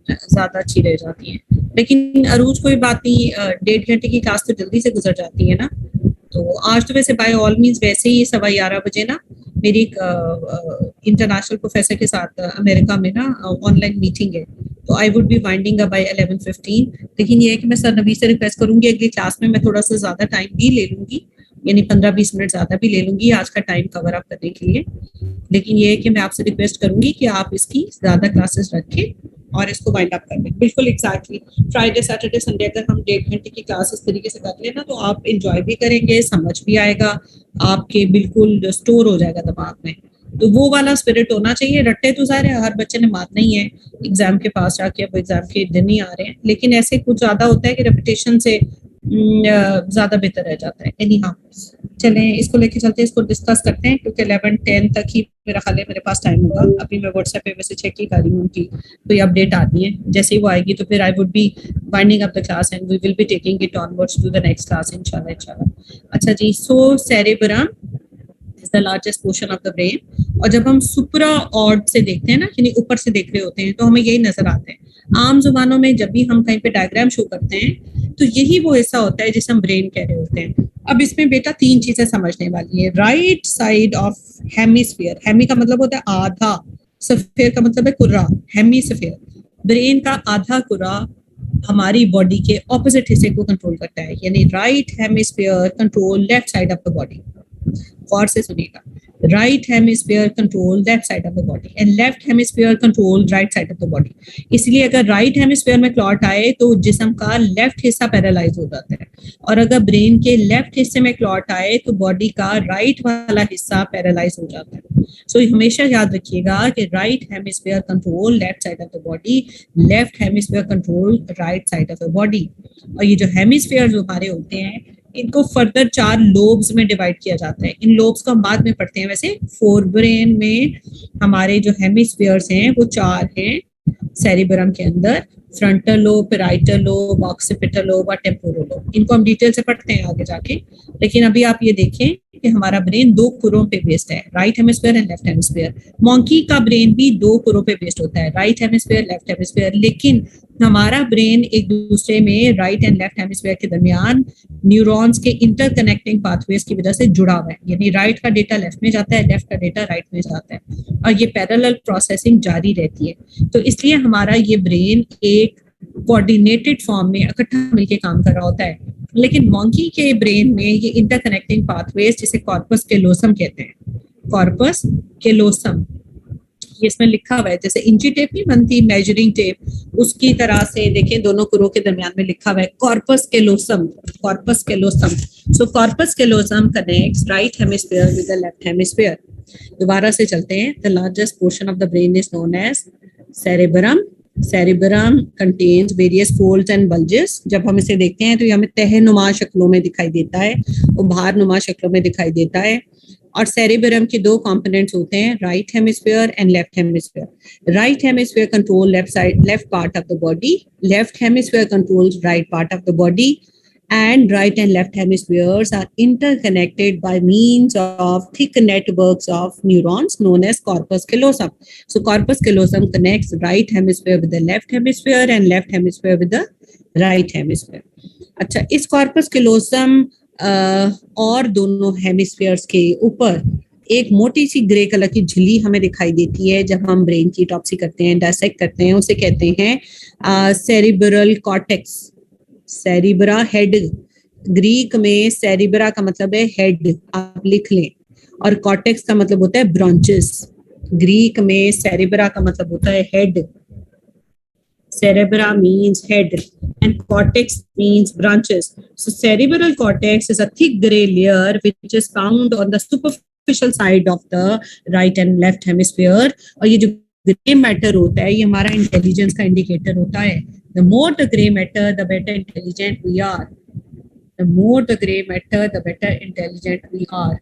ज्यादा अच्छी रह जाती है। लेकिन अरूज कोई बात नहीं, 1.5 घंटे की क्लास तो जल्दी से गुजर जाती है ना। तो आज तो वैसे बाय ऑल मीन्स वैसे ही 11:15 बजे ना मेरी इंटरनेशनल प्रोफेसर के साथ अमेरिका में ना ऑनलाइन मीटिंग है, तो आई would be winding up by 11:15। लेकिन ये है कि मैं सर नबी से रिक्वेस्ट करूंगी अगली क्लास में मैं थोड़ा सा ज्यादा टाइम भी ले लूंगी, यानी 15-20 मिनट ज्यादा भी ले लूंगी आज का टाइम कवर अप करने के लिए। लेकिन ये है कि मैं आपसे रिक्वेस्ट करूंगी कि आप इसकी ज्यादा क्लासेस रखें और इसको वाइंड अप कर लें। बिल्कुल एग्जैक्टली, फ्राइडे सैटरडे संडे अगर हम 1.5 घंटे की क्लास इस तरीके से कर लें ना, तो आप इंजॉय भी करेंगे, समझ भी आएगा, आपके बिल्कुल स्टोर हो जाएगा दिमाग में। तो वो वाला स्पिरिट होना चाहिए। रट्टे तो ज़ाहिर है हर बच्चे ने मारना ही है एग्जाम के पास जाके, अब एग्जाम के दिन ही आ रहे हैं, लेकिन ऐसे कुछ ज्यादा होता है कि रेपिटेशन से ज्यादा बेहतर रह जाता है। एनी हाँ, चलें इसको लेके चलते हैं, इसको डिस्कस करते हैं, क्योंकि 11-10 तक ही मेरा ख्याल है मेरे पास टाइम होगा। अभी मैं व्हाट्सएप पे वैसे चेक ही कर रही हूँ उनकी कोई अपडेट आती है, जैसे ही वो आएगी तो फिर I would be winding up the class and we will be taking it onwards to the next class इंशाल्लाह। अच्छा जी, so cerebrum is the largest portion of the brain, और जब हम सुपरा ऑर्ड से देखते हैं ना, यानी ऊपर से देख रहे होते हैं, तो हमें यही नजर आता है। आम जुबानों में जब भी हम कहीं पे डायग्राम शो करते हैं तो यही वो हिस्सा होता है जिसे हम ब्रेन कह रहे होते हैं। अब इसमें बेटा 3 चीजें समझने वाली है। Right side of hemisphere, hemi का मतलब होता है आधा, स्फीयर का मतलब है कुर्रा, हेमिस्फीयर, ब्रेन का आधा कुर्रा हमारी बॉडी के ऑपोजिट हिस्से को कंट्रोल करता है, यानी right hemisphere control left side of the body. गौर से सुनिएगा, right hemisphere control left side of the body and left hemisphere control right side of the body. इसलिए अगर राइट हेमिस्फीयर में क्लॉट आए तो जिस्म का लेफ्ट हिस्सा पैरालाइज हो जाता है, और अगर ब्रेन के लेफ्ट हिस्से में क्लॉट आए तो बॉडी का राइट वाला हिस्सा पैरालाइज हो जाता है। सो हमेशा याद रखिएगा कि right hemisphere control left side of the body, left hemisphere control right side of the body. और ये जो हेमिस्फीयर जो हमारे होते हैं, इनको फर्दर 4 लोब्स में डिवाइड किया जाता है। इन लोब्स को हम बाद में पढ़ते हैं। वैसे फोर ब्रेन में हमारे जो हेमिस्फीयर्स हैं वो 4 हैं सेरिब्रम के अंदर, frontal lobe, parietal lobe, occipital lobe और टेम्पोरल लोब। इनको हम डिटेल से पढ़ते हैं आगे जाके, लेकिन अभी आप ये देखें कि हमारा ब्रेन 2 खुरों पे बेस्ड है, right hemisphere and left hemisphere. Monkey का ब्रेन भी 2 खुरों पे बेस्ड होता है, राइट हेमिस्फीयर, लेफ्ट हेमिस्फीयर, लेकिन हमारा ब्रेन एक दूसरे में राइट एंड लेफ्ट हेमिस्फीयर के दरमियान न्यूरॉन्स के इंटरकनेक्टिंग पाथवेज की वजह से जुड़ा हुआ है, यानी राइट का डेटा लेफ्ट में जाता है, लेफ्ट का डेटा राइट में जाता है, और ये पैरेलल प्रोसेसिंग जारी रहती है। तो इसलिए हमारा ये ब्रेन एक कोऑर्डिनेटेड फॉर्म में इकट्ठा मिलकर काम कर रहा होता है। लेकिन मॉन्की के ब्रेन में ये इंटरकनेक्टिंग पाथवेज जिसे कॉर्पस कैलोसम कहते हैं, कॉर्पस कैलोसम, ये इसमें लिखा हुआ है, जैसे इंची टेप नहीं बनती मेजरिंग टेप, उसकी तरह से देखें दोनों कुरों के दरमियान में लिखा हुआ है corpus callosum, corpus callosum. So corpus callosum connects right hemisphere with the left hemisphere. दोबारा से चलते हैं। The largest portion of the brain is known as cerebrum cerebrum contains various folds and bulges. जब हम इसे देखते हैं तो ये हमें तहनुमा शक्लों में दिखाई देता है, उभार नुमा शक्लों में दिखाई देता है। और सेरिब्रम के दो कंपोनेंट्स होते हैं, right hemisphere and left hemisphere. Right hemisphere control left side, left part of the body, left hemisphere controls right part of the body, and right and left hemispheres are interconnected by means of thick networks of neurons known as corpus callosum. So corpus callosum connects right hemisphere with the left hemisphere and left hemisphere with the right hemisphere. अच्छा, इस corpus callosum और दोनों hemispheres के ऊपर एक मोटी सी grey colour की झिल्ली हमें दिखाई देती है जब हम ब्रेन की टॉप्सी करते हैं, डायसेक्ट करते हैं, उसे कहते हैं सेरिब्रल कॉर्टेक्स। सेरिब्रा हेड, ग्रीक में सेरिब्रा का मतलब है हेड, आप लिख लें, और कॉर्टेक्स का मतलब होता है ब्रांचेस। ग्रीक में सेरिब्रा का मतलब होता है head, cerebra means head and cortex means branches. So cerebral cortex is a thick gray layer which is found on the superficial side of the right and left hemisphere. और ये जो grey matter होता है ये हमारा intelligence का indicator होता है। The more the gray matter, the better intelligent we are. The more the gray matter, the better intelligent we are.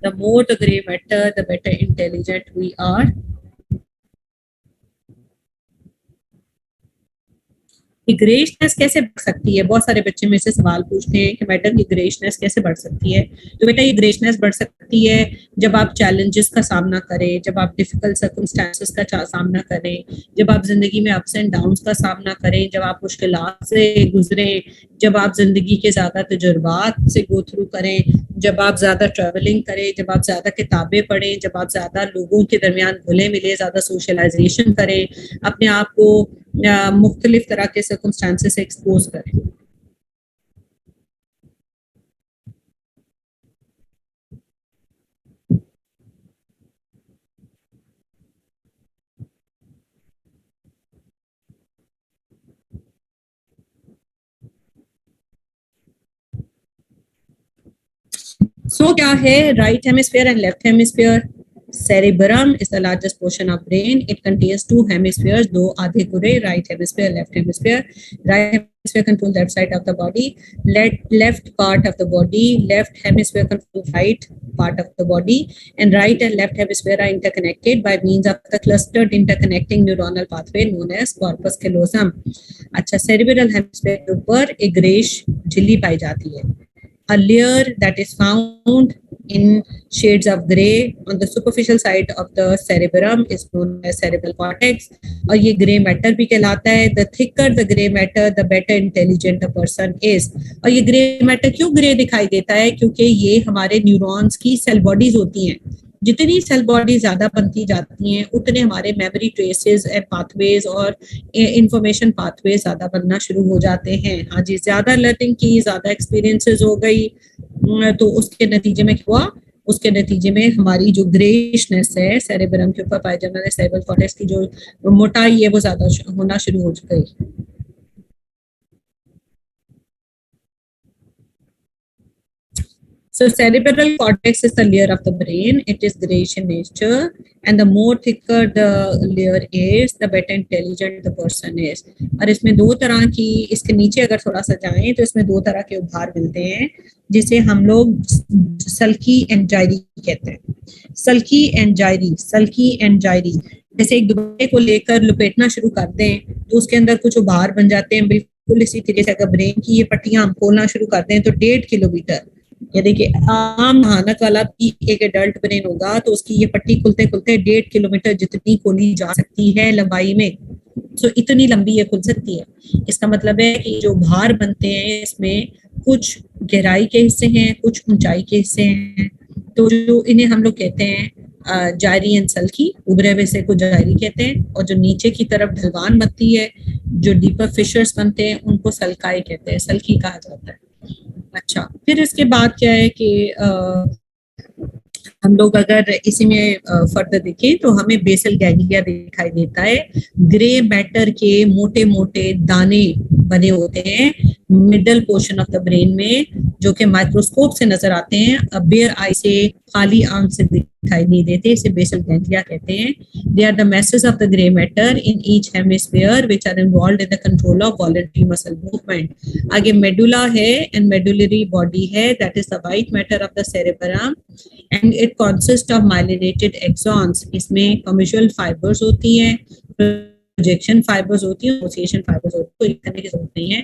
The more the gray matter, the better intelligent we are. कि ग्रेशनेस कैसे बढ़ सकती है, बहुत सारे बच्चे मेरे से सवाल पूछते हैं कि मैडम ये ग्रेशनेस कैसे बढ़ सकती है। तो बेटा ये ग्रेशनेस बढ़ सकती है जब आप चैलेंजेस का सामना करें, जब आप डिफिकल्ट सर्कमस्टेंसेस का सामना करें, जब आप जिंदगी में अप्स एंड डाउन्स का सामना करें, जब आप मुश्किलात से गुजरे, जब आप जिंदगी के ज्यादा तजुर्बात से गो थ्रू करें, जब आप ज्यादा ट्रैवलिंग करें, जब आप ज्यादा किताबें पढ़ें, जब आप ज्यादा लोगों के दरमियान घुले मिले, ज्यादा सोशलाइजेशन करें, अपने आप को मुख्तलिफ तरह के सर्कमस्टांसेस से एक्सपोज करें। सो क्या है right hemisphere and left hemisphere? Cerebrum is the largest portion of brain. It contains two hemispheres, दो आधे पूरे, right hemisphere, left hemisphere. Right hemisphere controls left side of the body, left part of the body. Left hemisphere controls right part of the body, and right and left hemisphere are interconnected by means of the clustered interconnecting neuronal pathway known as corpus callosum. अच्छा, cerebral hemisphere के ऊपर एक greyish झिल्ली पाई जाती है, a layer that is found in shades of gray on the superficial side of the cerebrum is known as cerebral cortex, और ये grey matter भी कहलाता है। The thicker the gray matter, the better intelligent a person is. और ये grey matter क्यों grey दिखाई देता है? क्योंकि ये हमारे न्यूरॉन्स की सेल बॉडीज होती हैं। जितनी सेल बॉडी ज्यादा बनती जाती हैं उतने हमारे मेमोरी ट्रेसेस एंड पाथवेज और इंफॉर्मेशन पाथवेज ज्यादा बनना शुरू हो जाते हैं। हाँ जी, ज्यादा लर्निंग की, ज्यादा एक्सपीरियंसेस हो गई, तो उसके नतीजे में क्या हुआ? उसके नतीजे में हमारी जो ग्रेशनेस है सेरेब्रम के ऊपर पाए जाने वाले सेरेब्रल कॉर्टेक्स की जो मोटाई है वो ज्यादा होना शुरू हो गई। So cerebral cortex is the layer of the brain. It is grayish in nature, and the more thicker the layer is, the better intelligent the person is. और इसमें दो तरह की, इसके नीचे अगर थोड़ा सा जाएं तो इसमें दो तरह के उभार मिलते हैं जिसे हम लोग सल्की एंड जायरी कहते हैं। सल्की एंड जायरी, सल्की एंड जायरी, जैसे एक दुबई को लेकर लपेटना शुरू कर दें तो उसके अंदर कुछ उभार बन जाते हैं। बिल्कुल इसी तरीके से अगर ब्रेन की ये पट्टियां हम खोलना शुरू कर दें तो 1.5 किलोमीटर, ये देखिए आम हानत वाला भी एक एडल्ट ब्रेन होगा तो उसकी ये पट्टी खुलते खुलते 1.5 किलोमीटर जितनी खोली जा सकती है लंबाई में, तो इतनी लंबी ये खुल सकती है। इसका मतलब है कि जो भार बनते हैं इसमें कुछ गहराई के हिस्से हैं, कुछ ऊंचाई के हिस्से हैं, तो जो इन्हें हम लोग कहते हैं जायरी एंड सल्की, उभरे हुए से को जायरी कहते हैं, और जो नीचे की तरफ ढलवान बनती है, जो डीपर फिशर्स बनते हैं, उनको सल्काई कहते हैं, सल्की कहा जाता है। अच्छा, फिर इसके बाद क्या है कि हम लोग अगर इसी में फर्दर देखें तो हमें बेसल गैंग्लिया दिखाई देता है। ग्रे मैटर के मोटे मोटे दाने बने होते हैं middle portion of the brain में, जो कि माइक्रोस्कोप से नजर आते हैं, बेयर आई से, खाली आंख से दिखाई नहीं देते, इसे बेसल गैंग्लिया कहते हैं। They are the message of the grey matter in each hemisphere which are involved in the control of voluntary muscle movement. आगे मेडुला है एंड मेडुलरी बॉडी है, that is the white matter of the cerebrum and it consist of myelinated axons. इसमें commissural fibres होती हैं, projection fibres होती है, association fibres होती है, तो लिखने की जरूरत नहीं है,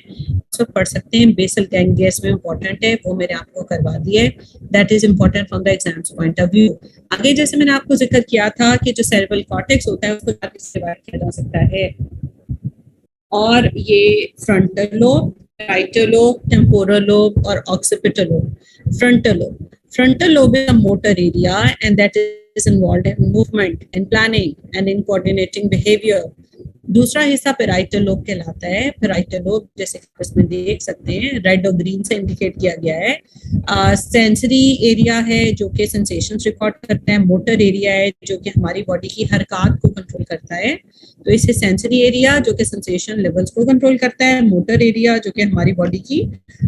सब पढ़ सकते हैं। बेसल गैंग्लिया में इंपॉर्टेंट है, वो मैंने आपको करवा दिया है, that is important from the exams point of view. आगे जैसे मैंने आपको जिक्र किया था कि जो सेरेब्रल कॉर्टेक्स होता है उसको डिवाइड किया जा सकता है, और ये frontal lobe, parietal lobe, temporal lobe और occipital lobe. Frontal lobe is a motor area and that is involved in movement, in planning and in coordinating behavior. दूसरा हिस्सा पेराइटल लोब कहलाता है। पेराइटल लोब जैसे इसमें देख सकते हैं रेड और ग्रीन से इंडिकेट किया गया है। सेंसरी एरिया है जो कि सेंसेशंस रिकॉर्ड करता है, मोटर एरिया है जो कि हमारी बॉडी की हरकत को कंट्रोल करता है, तो इसे सेंसरी एरिया जो कि सेंसेशन लेवल्स को कंट्रोल करता है, मोटर एरिया जो कि हमारी बॉडी की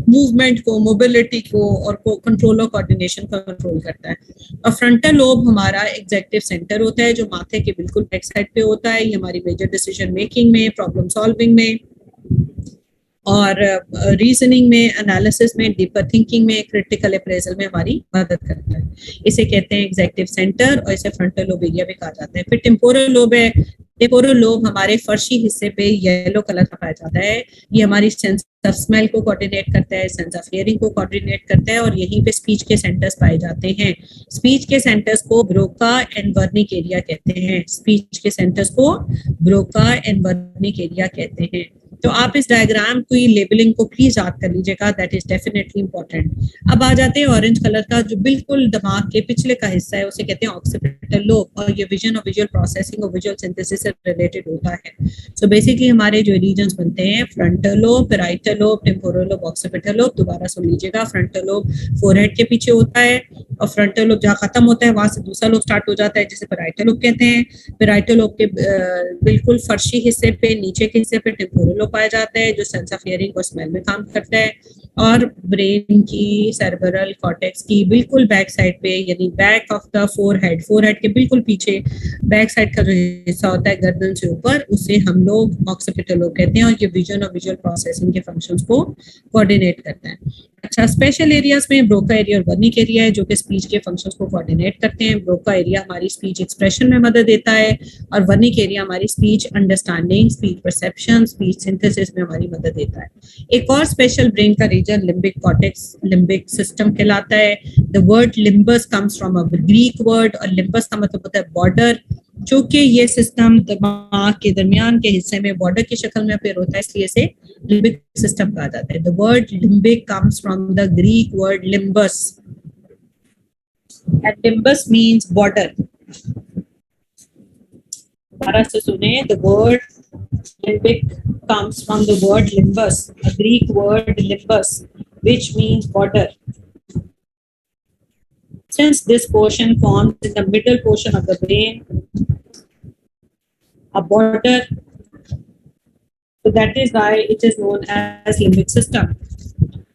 मूवमेंट को, मोबिलिटी को और को कंट्रोल और कोऑर्डिनेशन को कंट्रोल करता है। और फ्रंटल लोब हमारा एग्जीक्यूटिव सेंटर होता है जो माथे के बिल्कुल बैक साइड पे होता है। ये हमारी मेजर डिसीजन मेकिंग में, प्रॉब्लम सॉल्विंग में और रीजनिंग में, एनालिसिस में, डीपर थिंकिंग में, क्रिटिकल अप्रेजल में हमारी मदद करता है। इसे कहते हैं एग्जीक्यूटिव सेंटर और इसे फ्रंटल लोब एरिया भी कहा जाता है। फिर टेम्पोरल लोब है। टेम्पोरल लोब हमारे फर्शी हिस्से पे येलो कलर का पाया जाता है। ये हमारी सेंस ऑफ स्मेल को कोऑर्डिनेट करता है, सेंस ऑफ हियरिंग को कोऑर्डिनेट करता है, और यहीं पे स्पीच के सेंटर्स पाए जाते हैं। स्पीच के सेंटर्स को ब्रोका एंड वर्निक एरिया कहते हैं। स्पीच के सेंटर्स को ब्रोका एंड वर्निक एरिया कहते हैं। तो आप इस डायग्राम की लेबलिंग को प्लीज याद कर लीजिएगा, दैट इज डेफिनेटली इंपॉर्टेंट। अब आ जाते हैं ऑरेंज कलर का, जो बिल्कुल दिमाग के पिछले का हिस्सा है, उसे कहते हैं ऑक्सीपिटल लोब, और ये विजन और विजुअल प्रोसेसिंग और विजुअल सिंथेसिस से रिलेटेड होता है। सो बेसिकली हमारे जो रीजन्स बनते हैं frontal lobe, parietal lobe, temporal lobe, occipital lobe. दोबारा सुन लीजिएगा, फ्रंटल लोब फोरहेड के पीछे होता है, और फ्रंटल लोब जहाँ खत्म होता है वहां से दूसरा लोब स्टार्ट हो जाता है जिसे पेराइटल लोब कहते हैं। पेराइटल लोब के बिल्कुल फर्शी हिस्से पे, नीचे के हिस्से पे टेम्पोरल लोब पाया जाता है जो सेंस ऑफ हियरिंग और स्मेल में काम करता है। और ब्रेन की सेरेब्रल कॉर्टेक्स की बिल्कुल बैक साइड पे, यानी back of the forehead, forehead के बिल्कुल पीछे बैक साइड का जो हिस्सा होता है गर्दन से ऊपर, उसे हम लोग ऑक्सीपिटल लोब कहते हैं, और ये विजन और विजुअल प्रोसेसिंग के फंक्शंस को कोऑर्डिनेट करता है। अच्छा, स्पेशल एरियाज में ब्रोका एरिया और वर्निक एरिया है जो कि स्पीच के फंक्शंस को कोऑर्डिनेट करते हैं। ब्रोका एरिया हमारी स्पीच एक्सप्रेशन में मदद देता है, और वर्निक एरिया हमारी speech understanding, speech perception, speech synthesis में हमारी मदद देता है। एक और स्पेशल ब्रेन का region limbic cortex, limbic system कहलाता है। The word limbus comes from a Greek word, और लिम्बस का मतलब होता है बॉर्डर, चूंकि ये सिस्टम दिमाग के दरमियान के हिस्से में बॉर्डर की शक्ल में अपेयर होता है, इसलिए इसे लिम्बिक सिस्टम कहा जाता है। The word limbic comes from the Greek word limbus, and limbus means border. दोबारा से सुने, the word limbic comes from the word limbus, a Greek word limbus, which means border. Since this portion forms in the middle portion of the brain, a border, so that is why it is known as limbic system.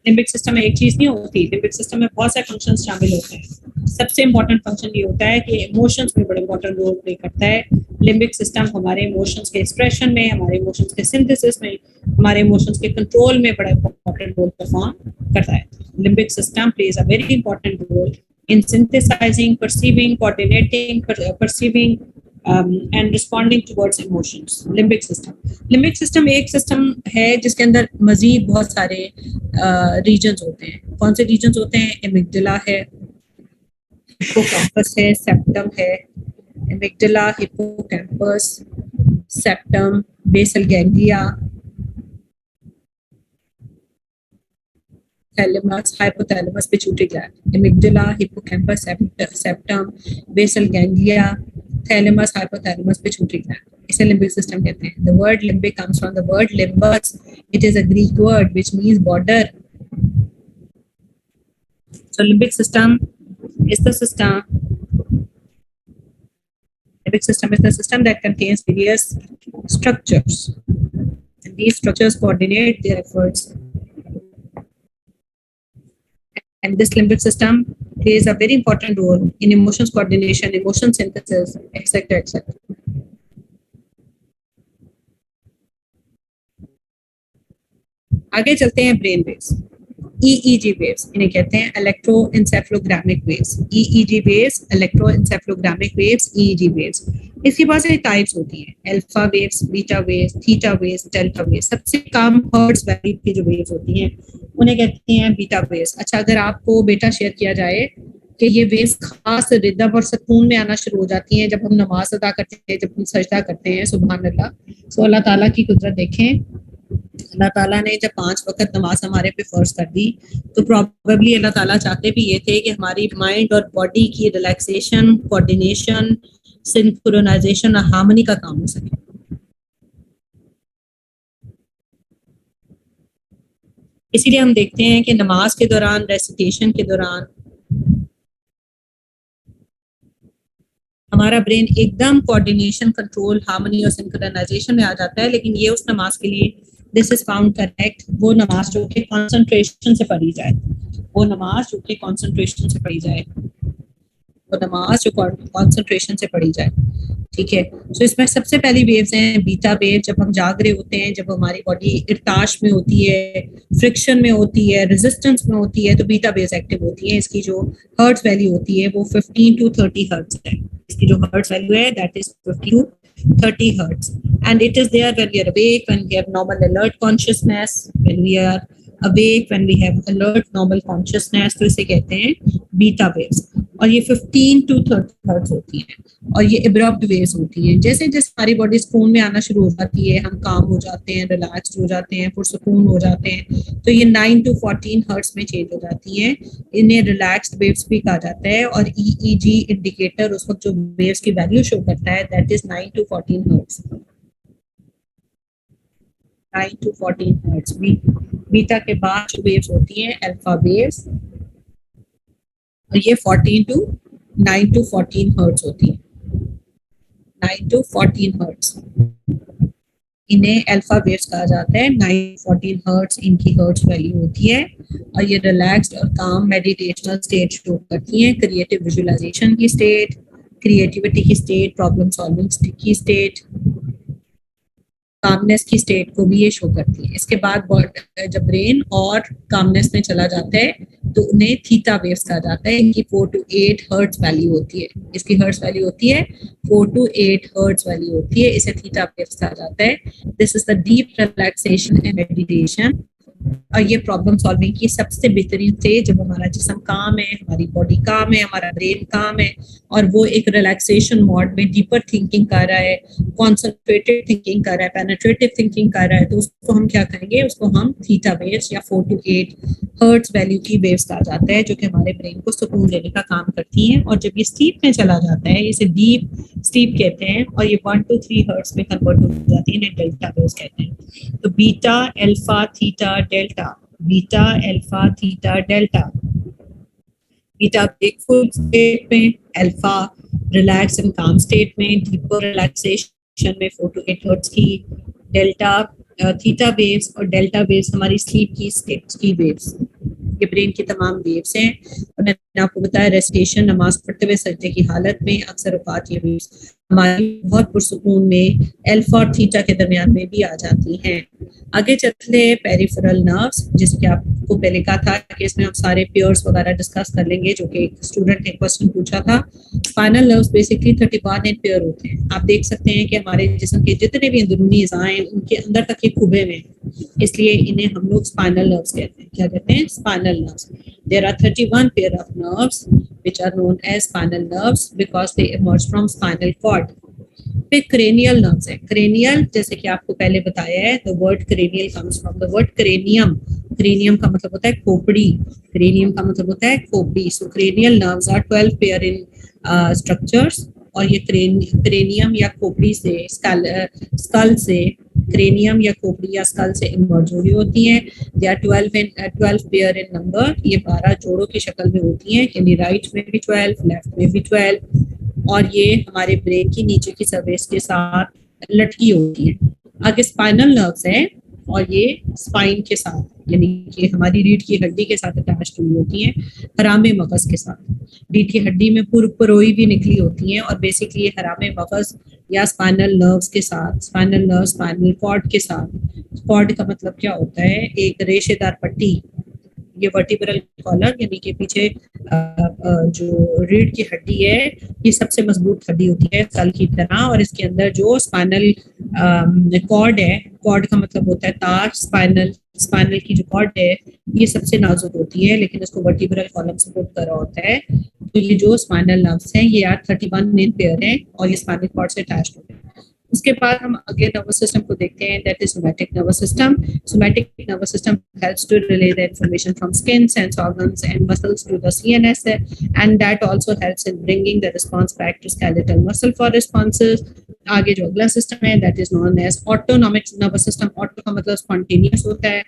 Limbic system में एक चीज नहीं होती, limbic system में बहुत सारे functions शामिल होते हैं। सबसे इंपॉर्टेंट फंक्शन ये होता है कि इमोशंस में बड़ा इंपॉर्टेंट रोल प्ले करता है। लिम्बिक सिस्टम हमारे इमोशंस के एक्सप्रेशन में, हमारे इमोशंस के सिंथेसिस में, हमारे इमोशंस के कंट्रोल में बड़ा इंपॉर्टेंट रोल परफॉर्म करता है। Limbic system plays a very important role in synthesizing, perceiving, coordinating, perceiving and responding towards emotions. Limbic system. Limbic system एक सिस्टम है जिसके अंदर मजीद बहुत सारे रीजन्स होते हैं। कौन से रीजन्स होते हैं? एमिगडाला है, हिप्पोकैम्पस है, सेप्टम है। Amygdala, hippocampus, septum, basal ganglia, thalamus, hypothalamus, pituitary gland. Amygdala, hippocampus, septum, basal ganglia, thalamus, hypothalamus, pituitary gland. इसे लिम्बिक सिस्टम कहते हैं। The word limbic comes from the word limbus. It is a Greek word which means border. So limbic system is the system. Limbic system is the system that contains various structures, and these structures coordinate their efforts and this limbic system plays a very important role in emotions coordination, emotion synthesis, etc. etc. आगे चलते हैं brain waves. EEG waves इन्हें कहते हैं electroencephalogramic waves. EEG waves, electroencephalogramic waves, EEG waves. इसके पास ये types होती हैं, alpha waves, beta waves, theta waves, delta waves. सबसे कम हर्ट्ज वैल्यू की जो वेव्स होती हैं उन्हें कहते हैं बीटा वेव्स. अच्छा, अगर आपको बेटा शेयर किया जाए कि ये वेव्स खास रिदम और सुकून में आना शुरू हो जाती हैं जब हम नमाज अदा करते हैं, जब हम सजदा करते हैं, सुभान अल्लाह. सो अल्लाह ताला की कुदरत देखें. अल्लाह ताला ने जब 5 वक्त नमाज हमारे पे फर्ज कर दी तो प्रॉबेबली अल्लाह ताला चाहते भी ये थे कि हमारी माइंड और बॉडी की रिलैक्सेशन, कोऑर्डिनेशन, सिंक्रोनाइजेशन और हार्मनी का काम हो सके. इसीलिए हम देखते हैं कि नमाज के दौरान, रेसिटेशन के दौरान हमारा ब्रेन एकदम कोऑर्डिनेशन, कंट्रोल, हार्मनी और सिंक्रोनाइजेशन में आ जाता है. लेकिन ये उस नमाज के लिए दिस इज फाउंड करेक्ट, वो नमाज जो कि कंसंट्रेशन से पढ़ी जाए, वो नमाज जो कि कंसंट्रेशन से पढ़ी जाए, वो नमाज जो कंसंट्रेशन से पढ़ी जाए. ठीक है. सो इसमें सबसे पहली वेव्स हैं बीटा वेव. जब हम जाग रहे होते हैं, जब हमारी बॉडी इर्ताश में होती है, फ्रिक्शन में होती है, रेजिस्टेंस में होती है, तो बीटा वेव्स एक्टिव होती है. इसकी जो हर्ट्ज वैल्यू होती है वो 15 to 30 हर्ट्ज है. इसकी जो हर्ट्ज वैल्यू है that is 50 to 30 hertz, and it is there when we are awake, when we have normal alert consciousness, when we are awake, when we have alert normal consciousness. तो इसे कहते हैं beta waves. और ये 15 to 30 hertz होती हैं और ये एब्रप्ट वेव्स होती हैं. जैसे जैसे हमारी बॉडी सुकून में आना शुरू हो जाती है, हम काम हो जाते हैं, रिलैक्स हो जाते हैं, पुरसुकून हो जाते हैं, तो ये 9 to 14 हर्ट्ज में चेंज हो जाती हैं. इन्हें रिलैक्स्ड वेव्स भी कहा जाता है. और EEG इंडिकेटर उस वक्त जो वेव्स की वैल्यू शो करता है that is 9 to 14 hertz. 9 to 14 hertz. Beta के बाद जो वेव्स होती हैं अल्फा वेव्स, और ये 14 to 9 to 14 हर्ट्ज होती है. 9 to 14 हर्ट्ज इन्हें अल्फा वेव्स कहा जाता है. 9-14 हर्ट्ज इनकी हर्ट्ज वैल्यू होती है और ये रिलैक्स्ड और काम मेडिटेशनल स्टेट शो करती हैं. क्रिएटिव विजुअलाइजेशन की स्टेट, क्रिएटिविटी की स्टेट, प्रॉब्लम सॉल्विंग की स्टेट, कामनेस की स्टेट को भी ये शो करती है. इसके बाद जब ब्रेन और कामनेस में चला जाता है तो उन्हें थीटा वेव्स कहा जाता है. इनकी 4 to 8 हर्ट्ज वैल्यू होती है. इसकी हर्ट्ज वैल्यू होती है 4 to 8 हर्ट्ज वैल्यू होती है. इसे थीटा वेव्स कहा जाता है. This is the deep relaxation and meditation. और ये प्रॉब्लम सॉल्विंग की सबसे बेहतरीन स्टेज, जब हमारा जिस्म काम है, हमारी बॉडी काम है, हमारा ब्रेन काम है और वो एक रिलैक्सेशन मोड में डीपर थिंकिंग कर रहा है, कॉन्सेंट्रेटेड थिंकिंग कर रहा है, पेनिट्रेटिव थिंकिंग कर रहा है, तो उसको हम क्या कहेंगे, उसको हम थीटा वेव्स या 4 to 8 हर्ट्ज वैल्यू की वेव्स कहा जाता है, जो कि हमारे ब्रेन को सुकून देने का काम करती हैं. और जब ये स्लीप में चला जाता है, इसे डीप स्लीप कहते हैं, और ये 1 to 3 हर्ट्ज में कन्वर्ट हो जाती है, इन्हें डेल्टा वेव्स कहते हैं. तो beta, alpha, theta, delta. Beta, alpha, theta, delta. Beta wakeful state में, अल्फा रिलैक्स एंड काम स्टेट में, डीपर रिलैक्सेशन में 4 to 8 हर्ट्ज की. डेल्टा थीटा वेव्स और डेल्टा वेव्स हमारी स्लीप की स्टेट्स की वेव्स. ये ब्रेन की तमाम वेव्स हैं. और मैंने आपको बताया रेस्टेशन, नमाज पढ़ते हुए सजदे की हालत में अक्सर औकात ये वेव्स हमारी बहुत पुरसुकून में अल्फा और थीटा के दरमियान में भी आ जाती हैं. आगे चलते हैं पेरिफेरल नर्व्स, जिसके आपको पहले कहा था कि इसमें हम सारे पेयर्स वगैरह डिस्कस कर लेंगे, जो कि एक स्टूडेंट ने क्वेश्चन पूछा था. Spinal nerves basically 31 in pair होते हैं. आप देख सकते हैं कि हमारे जिस्म के जितने भी अंदरूनी अज़ाएं हैं उनके अंदर तक ये खुबे में, इसलिए इन्हें हम लोग स्पाइनल नर्व्स कहते हैं. क्या कहते हैं? Spinal nerves. There are 31 pair of nerves which are known as spinal nerves because they emerge from spinal cord. फिर क्रेनियल नर्व्स है. क्रेनियल, जैसे कि आपको पहले बताया है, the word cranial comes from the word cranium. Cranium का मतलब होता है खोपड़ी. क्रेनियम का मतलब होता है खोपड़ी. So cranial nerves are 12 pair in structures. और ये क्रेनियम या खोपड़ी से, स्कल से, क्रेनियम या खोपड़ी या स्कल से इमर्ज हो रही होती हैं. They are 12 pair in number. ये 12 जोड़ों की शक्ल में होती हैं, यानी राइट में भी 12, लेफ्ट में भी 12, और ये हमारे ब्रेन की नीचे की सरफेस के साथ लटकी होती हैं. आगे स्पाइनल नर्व्स है. और ये स्पाइन के साथ, यानी कि हमारी रीढ़ की हड्डी के साथ अटैच हुई होती हैं, हरामे मगज के साथ। रीढ़ की हड्डी में पुरोई भी निकली होती हैं, और बेसिकली ये हरामे मगज या स्पाइनल नर्व्स के साथ, स्पाइनल नर्व स्पाइनल कॉर्ड के साथ। कॉर्ड का मतलब क्या होता है? एक रेशेदार पट्टी। ये वर्टिब्रल कॉलम यानी कि पीछे जो रीढ़ की हड्डी है, ये सबसे मजबूत हड्डी होती है स्कल की तरह, और इसके अंदर जो स्पाइनल कॉर्ड है, कॉर्ड का मतलब होता है तार, स्पाइनल, स्पाइनल की जो कॉर्ड है ये सबसे नाजुक होती है, लेकिन इसको वर्टिब्रल कॉलम सपोर्ट कर रहा होता है। तो ये जो स्पाइनल नर्व्स हैं ये 31 मेन पेयर है, और ये स्पाइनल कॉर्ड से अटैच्ड होते हैं। उसके बाद हम अगले नर्वस सिस्टम को देखते हैं, that is somatic nervous system. Somatic nervous system helps to relay the information from skin, sense organs and muscles to the CNS, and that also helps in bringing the response back to skeletal muscle for responses. आगे जो अगला system है that is known as autonomic nervous system. Auto का मतलब spontaneous होता है,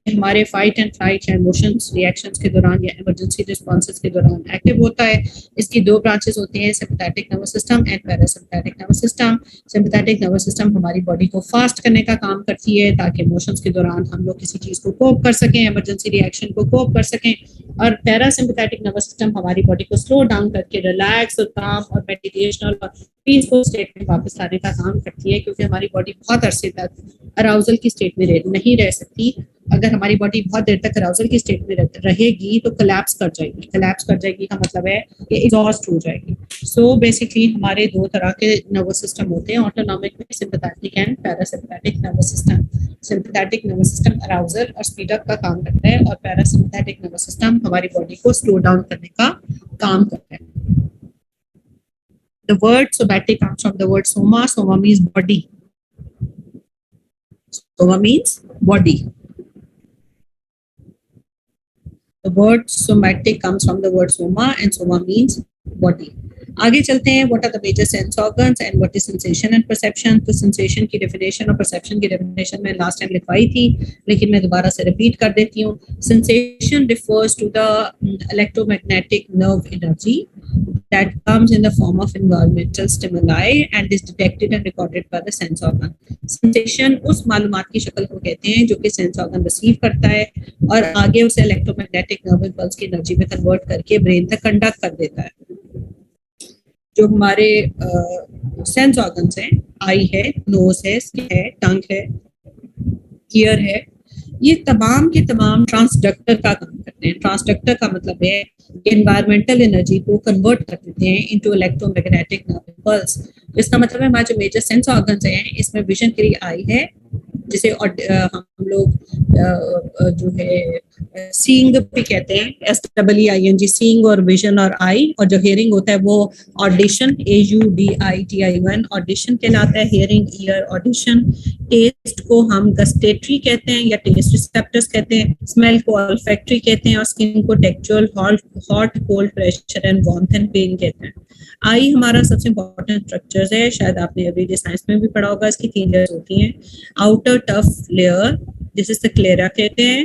हमारे fight and flight या इमोशंस रिएक्शंस के दौरान या इमरजेंसी रिस्पॉन्सेज के दौरान एक्टिव होता है। इसकी दो ब्रांचेस होती हैं, sympathetic nervous system and parasympathetic nervous system. Sympathetic nervous system हमारी बॉडी को फास्ट करने का काम करती है, ताकि इमोशंस के दौरान हम लोग किसी चीज को कोप कर सकें, इमरजेंसी रिएक्शन को कोप कर सकें। और पैरासिम्पैथेटिक नर्वस सिस्टम हमारी बॉडी को स्लो डाउन करके रिलैक्स और काम और मेडिटेशनल और पीसफुल स्टेट में वापस लाने का काम करती है, क्योंकि हमारी बॉडी बहुत अरसे तक अराउजल की स्टेट में नहीं रह सकती। अगर हमारी बॉडी बहुत देर तक अराउजल की स्टेट में रहेगी तो कोलैप्स कर जाएगी। कोलैप्स कर जाएगी का मतलब है कि एग्जॉस्ट हो जाएगी। सो बेसिकली हमारे दो तरह के नर्वस सिस्टम होते हैं ऑटोनॉमिक में, sympathetic and parasympathetic nervous system. Sympathetic nervous system arousal और स्पीड अप का काम करता है, और पैरासिम्पैथेटिक नर्वस सिस्टम हमारी बॉडी को स्लो डाउन करने का काम करता है। The word somatic comes from the word soma. Soma means body. Soma means body. The word somatic comes from the word soma, and soma means body. आगे चलते हैं, what are the major sense organs and what is sensation and perception. तो sensation की definition और perception की definition मैं last time लिखवाई थी, लेकिन मैं दोबारा से रिपीट कर देती हूँ। Sensation refers to the electromagnetic nerve energy that comes in the form of environmental stimuli and is detected and recorded by the sense organ. Sensation उस मालूमात की शक्ल को कहते हैं जो कि सेंस ऑर्गन रिसीव करता है और आगे उसे इलेक्ट्रोमैग्नेटिक नर्व इम्पल्स की एनर्जी में कन्वर्ट करके ब्रेन तक कंडक्ट कर देता है। जो हमारे सेंस ऑर्गन्स हैं, आई है, नोज है, स्किन है, टंग है, ईयर है, ये तमाम के तमाम ट्रांसडक्टर का काम करते हैं। ट्रांसडक्टर का मतलब है कि एनवायरमेंटल एनर्जी को कन्वर्ट कर देते हैं इनटू इलेक्ट्रोमैग्नेटिक नर्व इम्पल्स। तो इसका मतलब है हमारे जो मेजर सेंस ऑर्गन्स हैं, इसमें विजन के लिए आई है, जिसे हम लोग जो है सीइंग भी कहते हैं, SEEING, सीइंग और विजन और आई, और जो हियरिंग होता है वो ऑडिशन, AUDITION, ऑडिशन कहलाता है, हियरिंग, ईयर, ऑडिशन। टेस्ट को हम गस्टेटरी कहते हैं या टेस्ट रिसेप्टर्स कहते हैं, स्मेल को ऑल्फैक्टरी कहते हैं, और स्किन को textual, hot, cold, pressure and warmth and pain कहते हैं। आई हमारा सबसे इम्पोर्टेंट स्ट्रक्चर्स है, शायद आपने एवरीडे साइंस में भी पढ़ा होगा। इसकी 3 लेयर्स होती हैं। आउटर टफ लेयर जिसे स्क्लेरा कहते हैं,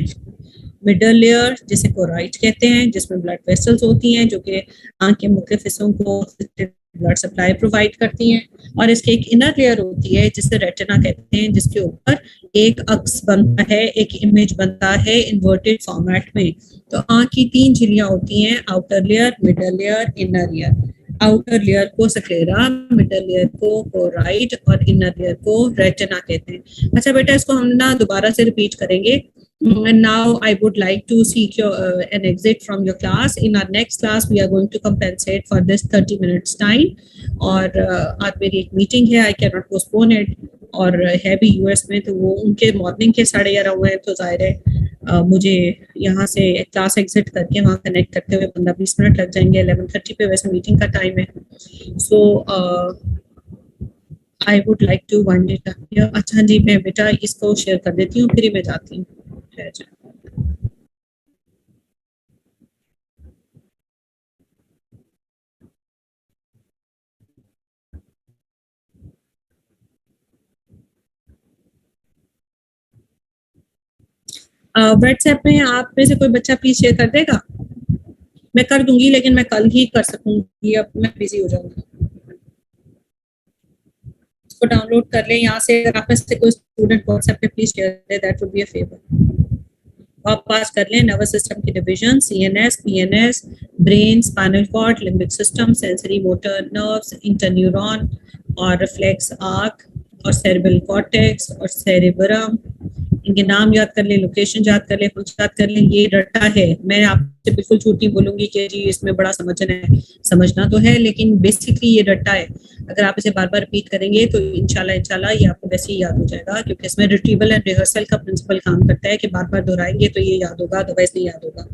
मिडल लेयर जिसे कोराइट कहते हैं, जिसमें ब्लड वेसल्स होती हैं जो कि आंख के मुख्य हिस्सों को ब्लड सप्लाई प्रोवाइड करती हैं, और इसके एक इनर लेयर होती है जिसे रेटिना कहते हैं, जिसके ऊपर एक अक्स बनता है, एक इमेज बनता है इन्वर्टेड फॉर्मेट में। तो आंख की 3 झिल्लियां होती हैं, outer layer, middle layer, inner layer. Outer layer को स्क्लेरा, मिडल लेयर को कोराइट और इनर लेयर को रेटिना कहते हैं। अच्छा बेटा, इसको हम ना दोबारा से रिपीट करेंगे। And now I would like to seek your an exit from your class. In our next class, we are going to compensate for this 30 minutes time. और आज मेरी एक मीटिंग है, I cannot postpone it. और है भी US में, तो वो उनके मॉर्निंग के 11:30 हुए हैं, तो जाहिर है मुझे यहाँ से क्लास एग्जिट करके वहाँ कनेक्ट करते हुए 15-20 मिनट लग जाएंगे। 11:30 पे वैसे मीटिंग का टाइम है। So I would like to wind it up here. अच्छा जी, मैं बेटा इसको शेयर कर देती हूँ, फिर मैं जाती हूँ। व्हाट्सएप में आप में से कोई बच्चा प्लीज शेयर कर देगा? मैं कर दूंगी, लेकिन मैं कल ही कर सकूंगी, अब मैं बिजी हो जाऊंगी। उसको डाउनलोड कर लें यहाँ से। अगर आप में से कोई स्टूडेंट व्हाट्सएप पे प्लीज शेयर दे, that would be a favour. आप पास कर लें नर्वस सिस्टम की division, CNS, PNS, brain, spinal cord, limbic system, sensory motor nerves, interneuron और रिफ्लेक्स आर्क और सेरेब्रल कॉर्टेक्स और सेरेब्रम। इनके नाम याद कर ले, लोकेशन याद कर ले, कुछ याद कर ले। ये रट्टा है, मैं आपसे बिल्कुल झूठ नहीं बोलूंगी कि जी इसमें बड़ा समझना है, समझना तो है लेकिन बेसिकली ये रट्टा है। अगर आप इसे बार बार रिपीट करेंगे तो इंशाल्लाह ये आपको वैसे ही याद हो जाएगा, क्योंकि इसमें रिट्रीवल एंड रिहर्सल का प्रिंसिपल काम करता है कि बार बार दोहराएंगे तो ये याद होगा, अदरवाइज नहीं याद होगा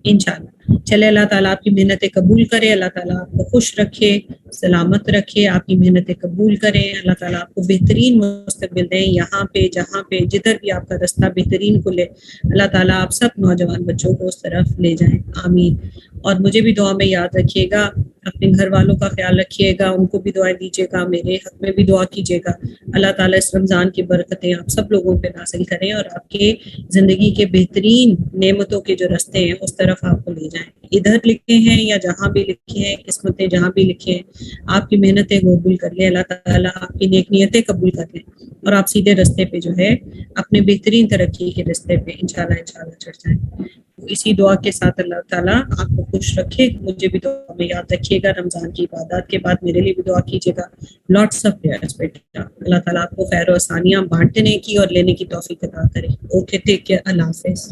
इंशाल्लाह। चले, अल्लाह ताला आपकी मेहनतें कबूल करे, अल्लाह ताला आपको खुश रखे, सलामत रखे, आपकी मेहनतें कबूल करें। अल्लाह ताला आपको बेहतरीन मुस्तकबिल दें, यहाँ पे जहाँ पे जिधर भी आपका रास्ता बेहतरीन खुले, अल्लाह ताला आप सब नौजवान बच्चों को उस तरफ ले जाएं, आमीन। और मुझे भी दुआ में याद रखिएगा, अपने घर वालों का ख्याल रखिएगा, उनको भी दुआएं दीजिएगा, मेरे हक में भी दुआ कीजिएगा। अल्लाह ताला इस रमज़ान की बरकतें आप सब लोगों पे नाज़िल करें और आपके ज़िंदगी के बेहतरीन नेमतों के जो रास्ते हैं उस तरफ आपको ले जाएं। इधर लिखे हैं या जहाँ भी लिखे हैं, किस्मतें जहाँ भी लिखे हैं, आपकी मेहनतें कबूल कर ले, अल्लाह ताला आपकी नेक नियतें कबूल कर ले और आप सीधे रास्ते पे जो है अपने बेहतरीन तरक्की के रास्ते पे इंशाल्लाह चढ़ जाएं। इसी दुआ के साथ अल्लाह ताला आपको खुश रखे। मुझे भी दुआ में याद रखिएगा, रमजान की इबादत के बाद मेरे लिए भी दुआ कीजिएगा। लॉट्स ऑफ प्रेयर्स बेटा। अल्लाह ताला आपको खैर और आसानियां बांटने की और लेने की तौफीक अता करे। ओके, टेक केयर, अल्लाह हाफिज।